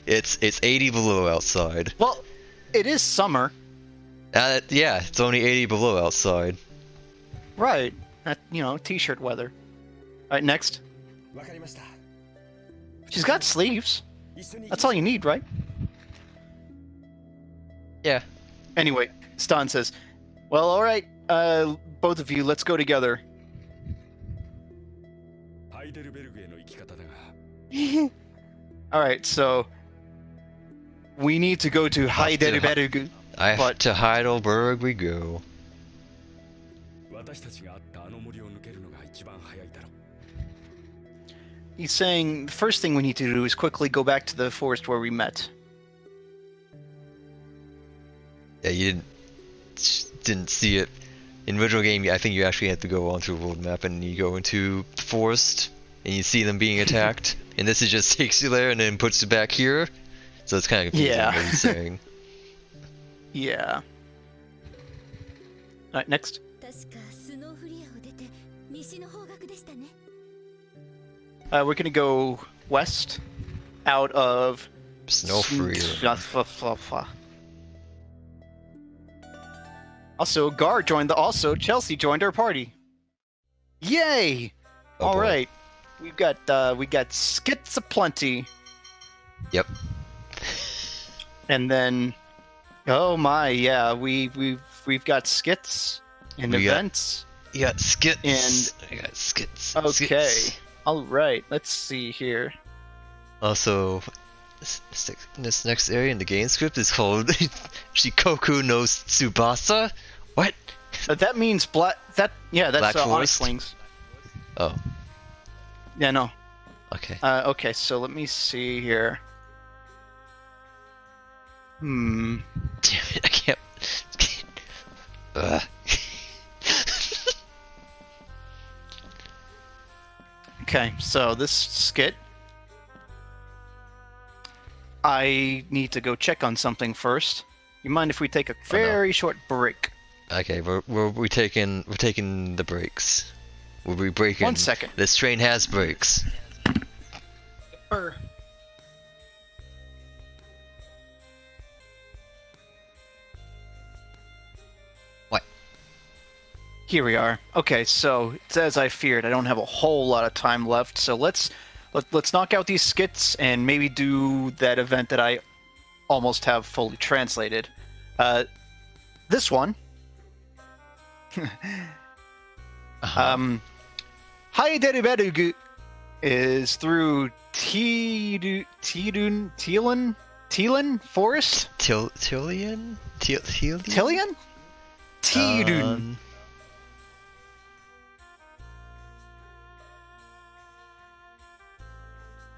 It's 80 below outside. Well, it is summer. Yeah, it's only 80 below outside. Right. T-shirt weather. Alright, next. She's got sleeves. That's all you need, right? Yeah. Anyway, Stan says, well, alright, both of you, let's go together. Alright, so we need to go to Heidelberg. To Heidelberg we go. He's saying the first thing we need to do is quickly go back to the forest where we met. Yeah, you didn't see it. In the original game, I think you actually have to go onto a world map and you go into the forest and you see them being attacked. And this just takes you there and then puts you back here. So it's kind of confusing what he's saying. Yeah. Alright, next. We're gonna go west, out of... Snowfree. Also, Chelsea joined our party. Yay! Oh, all right, we got skits aplenty. Yep. And then, oh my, yeah, we've got skits and events. You got skits. And I got skits. okay, skits. all right. Let's see here. Also, this next area in the game script is called Shikoku no Tsubasa. What? That means black. That's Black Onyx Forest? Wings. Oh, Yeah, no. okay. Okay, so let me see here. Damn it, I can't. Ugh. Okay, so this skit. I need to go check on something first. You mind if we take a very short break? Okay, we're taking the brakes. We'll be braking. 1 second. This train has brakes. What? Here we are. Okay, so it's as I feared. I don't have a whole lot of time left, so let's knock out these skits and maybe do that event that I almost have fully translated. This one. Haideruberugu is through Teelan Forest? Tillian? Tillian? Tidun.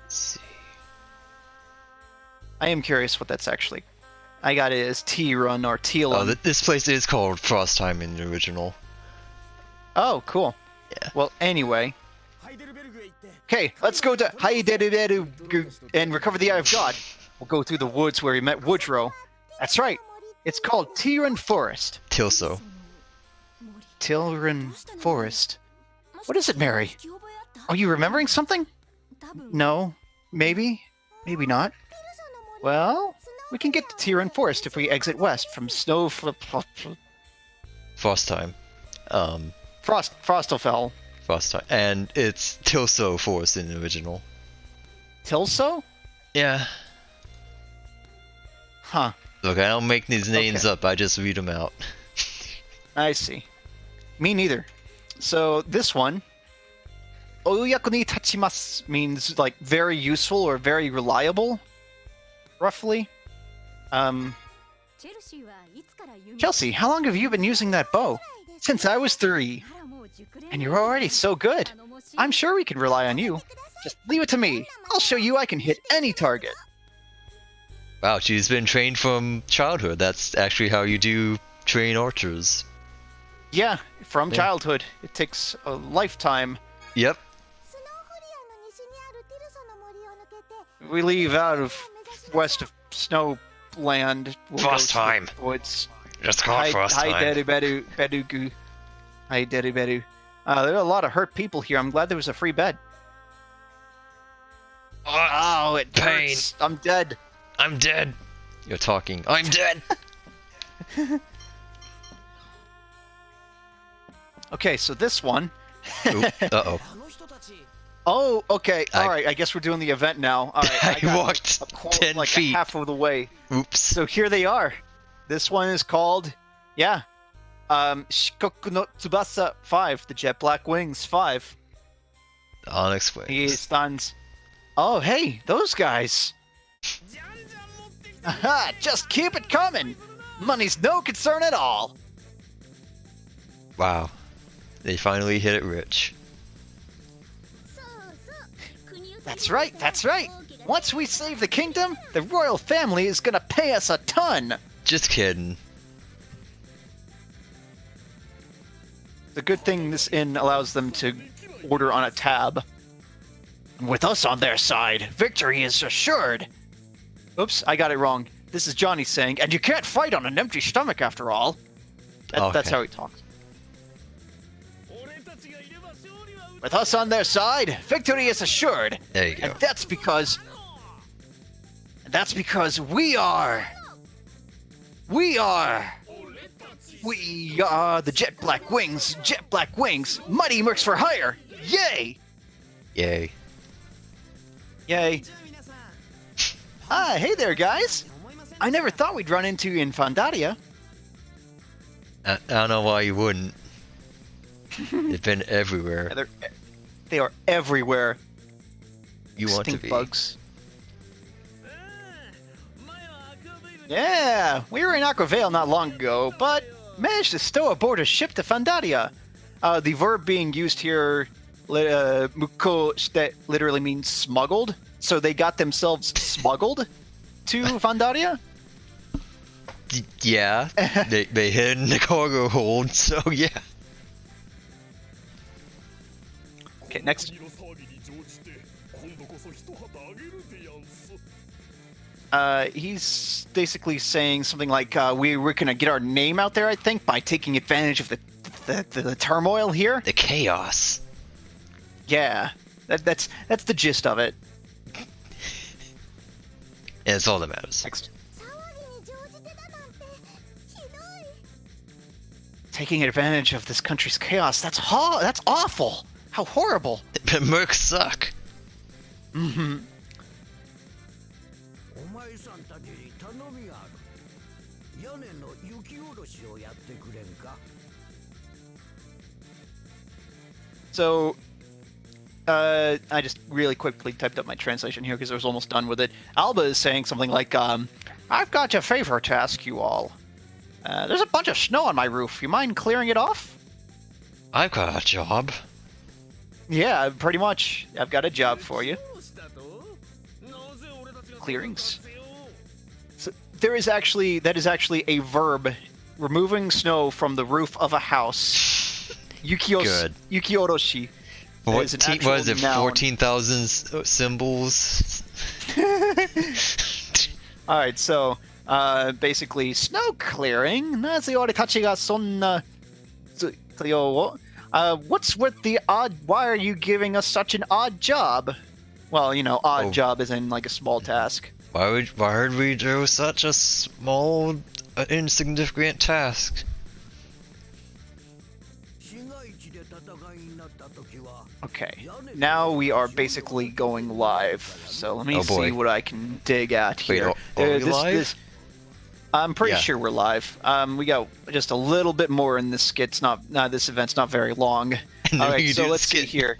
Let's see. I am curious what that's actually. I got it as T-Run or Teelan. Oh, this place is called Frostheim in the original. Oh, cool. Yeah. Well, anyway. Okay, let's go to Haideruberugu and recover the Eye of God. We'll go through the woods where we met Woodrow. That's right. It's called Tilran Forest. Tilso. Tilran Forest. What is it, Mary? Are you remembering something? No. Maybe. Maybe not. Well, we can get to Tilran Forest if we exit west from Frostheim. Frostelfell. Frostheim. And it's Tilso Forest in the original. Tilso? Yeah. Huh. Look, I don't make these names Okay. up, I just read them out. I see. Me neither. So this one, Oyaku ni tachimasu means like very useful or very reliable, roughly. Chelsea, how long have you been using that bow? Since I was 3. And you're already so good. I'm sure we can rely on you. Just leave it to me. I'll show you I can hit any target. Wow, she's been trained from childhood. That's actually how you do train archers. Yeah, from Yeah. childhood. It takes a lifetime. Yep. We leave out of west of Snowland. We'll go to the Frostheim. Woods. Just call it Frostheim. Haideruberugu. Haideruberu. There are a lot of hurt people here. I'm glad there was a free bed. Oh, it pain. hurts. I'm dead. I'm dead. You're talking. I'm dead. Okay, so this one. Uh-oh. Oh, okay. All right. I guess we're doing the event now. All right. I got walked 10 like feet. half of the way. Oops. So here they are. This one is called, Shikoku no Tsubasa 5, the Jet Black Wings 5. Onyx He Wings. stands. Oh, hey, those guys. Aha, just keep it coming. Money's no concern at all. Wow. They finally hit it rich. That's right, that's right. Once we save the kingdom, the royal family is gonna pay us a ton. Just kidding. The good thing this inn allows them to order on a tab. And with us on their side, victory is assured. Oops, I got it wrong. This is Johnny saying, and you can't fight on an empty stomach after all. That's Okay. how he talks. With us on their side, victory is assured. There you go. And that's because we are the Jet Black Wings, Mighty Mercs for Hire. Yay! Yay. Yay. Ah, hey there, guys. I never thought we'd run into you in Fandaria. I don't know why you wouldn't. They've been everywhere. Yeah, they are everywhere. You want to be. Bugs. Yeah, we were in Aquavale not long ago, but managed to stow aboard a ship to Fandaria. The verb being used here, muko, that literally means smuggled. So they got themselves smuggled to Fandaria? Yeah, they hid in the cargo hold, so yeah. Okay, next. He's basically saying something like, we're gonna get our name out there, I think, by taking advantage of the turmoil here. The chaos. Yeah, that's the gist of it. And it's all that matters. Next. Taking advantage of this country's chaos. That's awful. How horrible. But mercs suck. Mm-hmm. So, I just really quickly typed up my translation here because I was almost done with it. Alba is saying something like, I've got a favor to ask you all. There's a bunch of snow on my roof. You mind clearing it off? I've got a job. Yeah, pretty much. I've got a job for you. Clearings. So that is actually a verb. Removing snow from the roof of a house. Yukioroshi. What is it? 14,000 symbols. All right, so basically snow clearing. What's with the odd? Why are you giving us such an odd job? Well, odd job is in like a small task. Why would we do such a small, insignificant task? Okay, now we are basically going live. So let me see what I can dig at here. Wait, are we live? I'm pretty sure we're live. We got just a little bit more in this skit. This event's not very long. All right, so let's see here.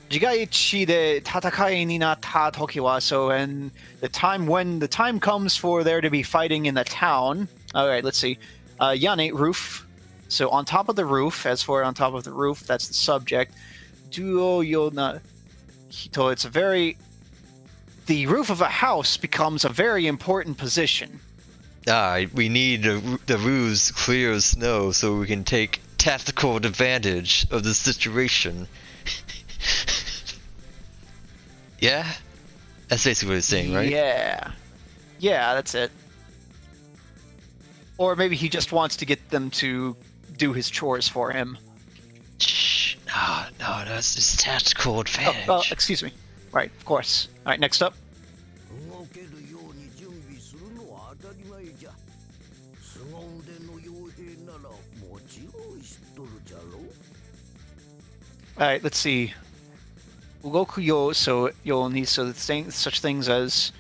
Jigaichi de tatakai ni natta toki wa, so when the time comes for there to be fighting in the town. All right, let's see. Yane, roof. So on top of the roof, as for on top of the roof, that's the subject. Duo yona hito, the roof of a house becomes a very important position. We need the roofs clear of snow so we can take tactical advantage of the situation. Yeah? That's basically what it's saying, right? Yeah, that's it. Or maybe he just wants to get them to do his chores for him. Shh. No, that's just tactical advantage. Excuse me. Right, of course. All right, next up. Alright, let's see. Ugoku yo, so you'll need such things as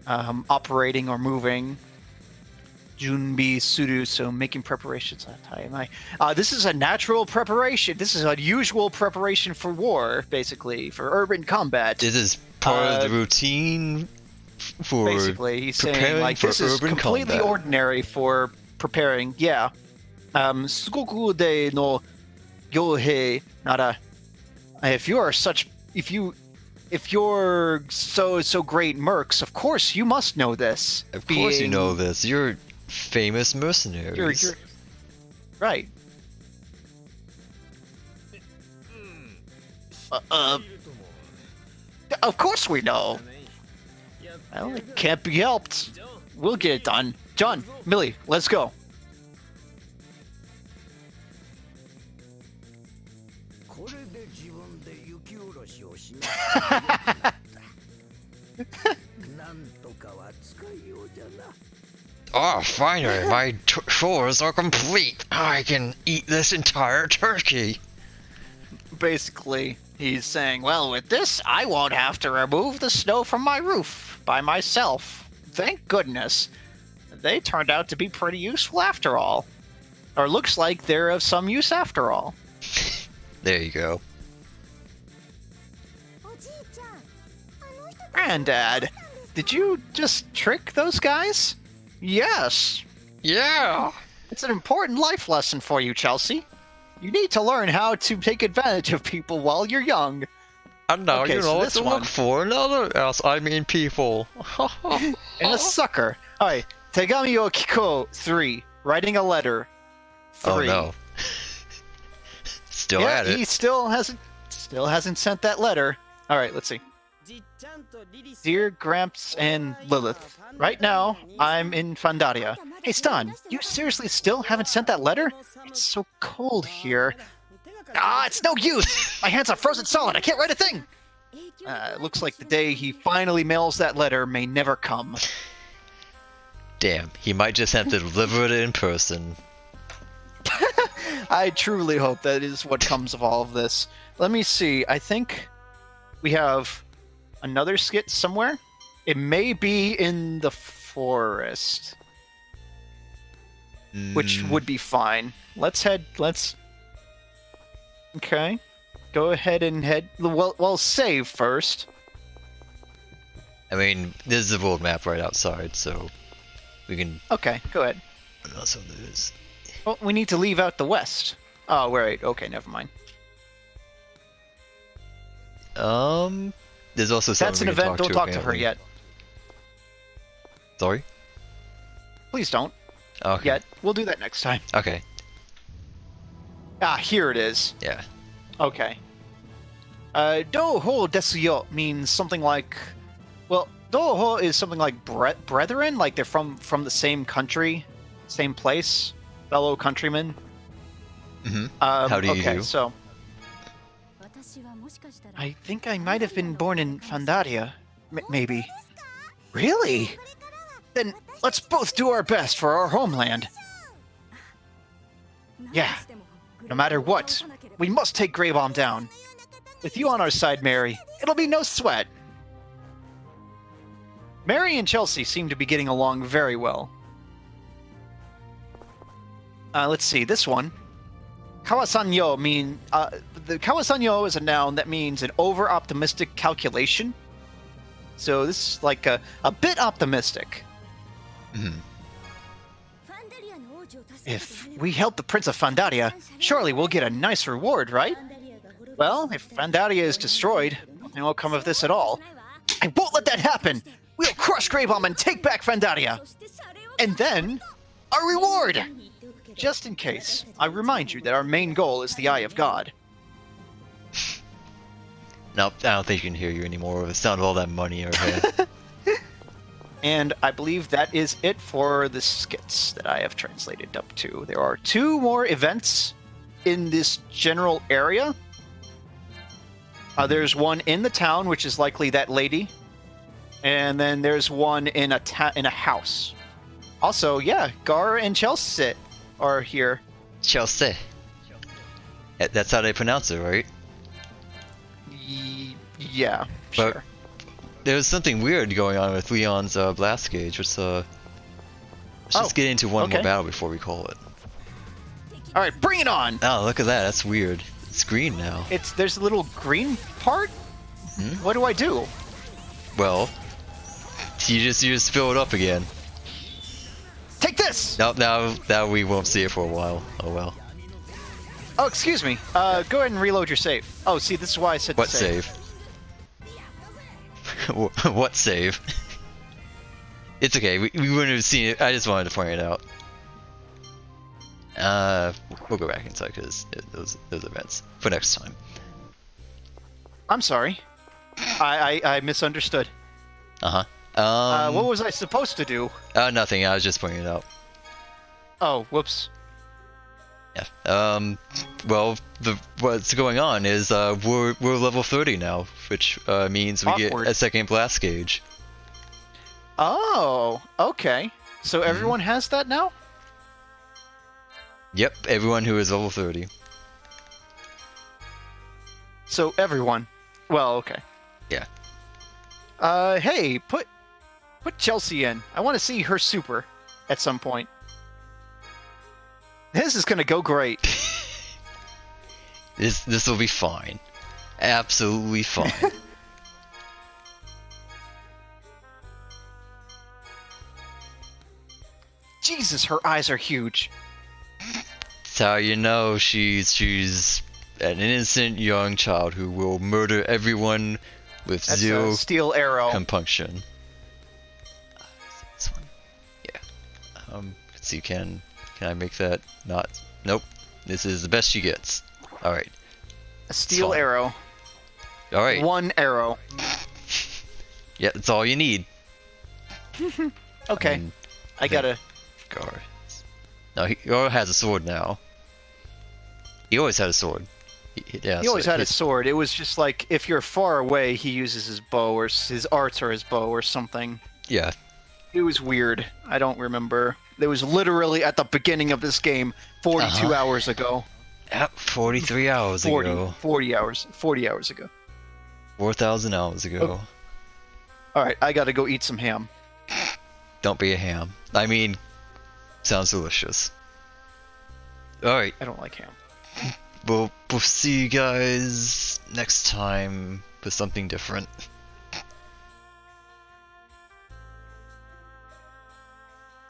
operating or moving. Junbi suru, so making preparations. This is a natural preparation. This is a usual preparation for war, basically, for urban combat. This is part of the routine for basically, he's saying like this is completely ordinary for preparing. Yeah. Sugoku de no Yohei nara. If you're so great mercs, of course you must know this. Of course you know this. You're famous mercenaries. You're right. Of course we know. Well, it can't be helped. We'll get it done. John, Millie, let's go. Oh, finally, my chores are complete. I can eat this entire turkey. Basically, he's saying, well, with this, I won't have to remove the snow from my roof by myself. Thank goodness. They turned out to be pretty useful after all. Or looks like they're of some use after all. There you go. Granddad, did you just trick those guys? Yes. Yeah! It's an important life lesson for you, Chelsea. You need to learn how to take advantage of people while you're young. And now Okay, you so know what this to one- look for in other else. I mean people. And a sucker. Alright, Tegami o Kiko 3. Writing a letter 3. Oh no. Still Yeah, at it. he still hasn't sent that letter. Alright, let's see. Dear Gramps and Lilith, right now I'm in Fandaria. Hey Stan, you seriously still haven't sent that letter? It's so cold here. Ah, it's no use! My hands are frozen solid, I can't write a thing! It looks like the day he finally mails that letter may never come. Damn, he might just have to deliver it in person. I truly hope that is what comes of all of this. Let me see, I think we have another skit somewhere. It may be in the forest. Which would be fine. Let's... Okay. Go ahead and head... Well, save first. I mean, there's the world map right outside, so we can... Okay, go ahead. What else there is? Well, we need to leave out the west. Oh, wait. Okay, never mind. There's also someone That's an we can event. Don't talk to her apparently. yet. Sorry? Please don't. Okay. Yet. We'll do that next time. Okay. Ah, here it is. Yeah. Okay. Doho desu yo means something like... Well, Doho is something like brethren, like they're from the same country, same place, fellow countrymen. Mm-hmm. How do you okay, do? So... I think I might have been born in Fandaria. Maybe. Really? Then let's both do our best for our homeland. Yeah. No matter what, we must take Grey Bomb down. With you on our side, Mary, it'll be no sweat. Mary and Chelsea seem to be getting along very well. Let's see, this one. Kawasanyo mean... the Kawasanyo is a noun that means an over-optimistic calculation. So this is like a bit optimistic. Mm-hmm. If we help the Prince of Fandaria, surely we'll get a nice reward, right? Well, if Fandaria is destroyed, nothing will come of this at all. I won't let that happen! We'll crush Grey Bomb and take back Fandaria! And then, our reward! Just in case, I remind you that our main goal is the Eye of God. Nope, I don't think she can hear you anymore with the sound of all that money in her head. And I believe that is it for the skits that I have translated up to. There are 2 more events in this general area. There's one in the town, which is likely that lady. And then there's one in a house. Also, yeah, Gar and Chelsea are here. Chelsea. That's how they pronounce it, right? Yeah, But sure. there's something weird going on with Leon's blast gauge. Let's just get into one more battle before we call it. All right, bring it on. Oh, look at that. That's weird. It's green now. There's a little green part. Hmm? What do I do? Well, you just fill it up again. Take this. Now we won't see it for a while. Oh well. Oh, excuse me. Go ahead and reload your save. Oh, see, this is why I said What to save. What save? It's okay. We wouldn't have seen it. I just wanted to point it out. We'll go back inside because those events for next time. I'm sorry. I misunderstood. What was I supposed to do? Nothing. I was just pointing it out. Oh, whoops. Yeah. Well, what's going on is we're level 30 now, which means we Awkward. get a second blast gauge. Oh, okay. So everyone has that now? Yep, everyone who is level 30. So everyone. Well, okay. Yeah. Hey, put Chelsea in. I want to see her super at some point. This is gonna go great. This will be fine. Absolutely fine. Jesus, her eyes are huge. That's how you know she's an innocent young child who will murder everyone with That's zero a steel arrow. compunction. This one. Yeah. Let's see, can I make that not? Nope. This is the best she gets. Alright. A steel arrow. Alright. 1 arrow. Yeah, that's all you need. Okay. I gotta... Guard. No, he already has a sword now. He always had a sword. He always had a sword. It was just like, if you're far away, he uses his bow, or his arts or his bow, or something. Yeah. It was weird. I don't remember. It was literally at the beginning of this game, 42 hours ago. Yep, 43 hours ago. 40 hours ago. 4,000 hours ago. Alright, I gotta go eat some ham. Don't be a ham. I mean, sounds delicious. Alright. I don't like ham. We'll see you guys next time with something different.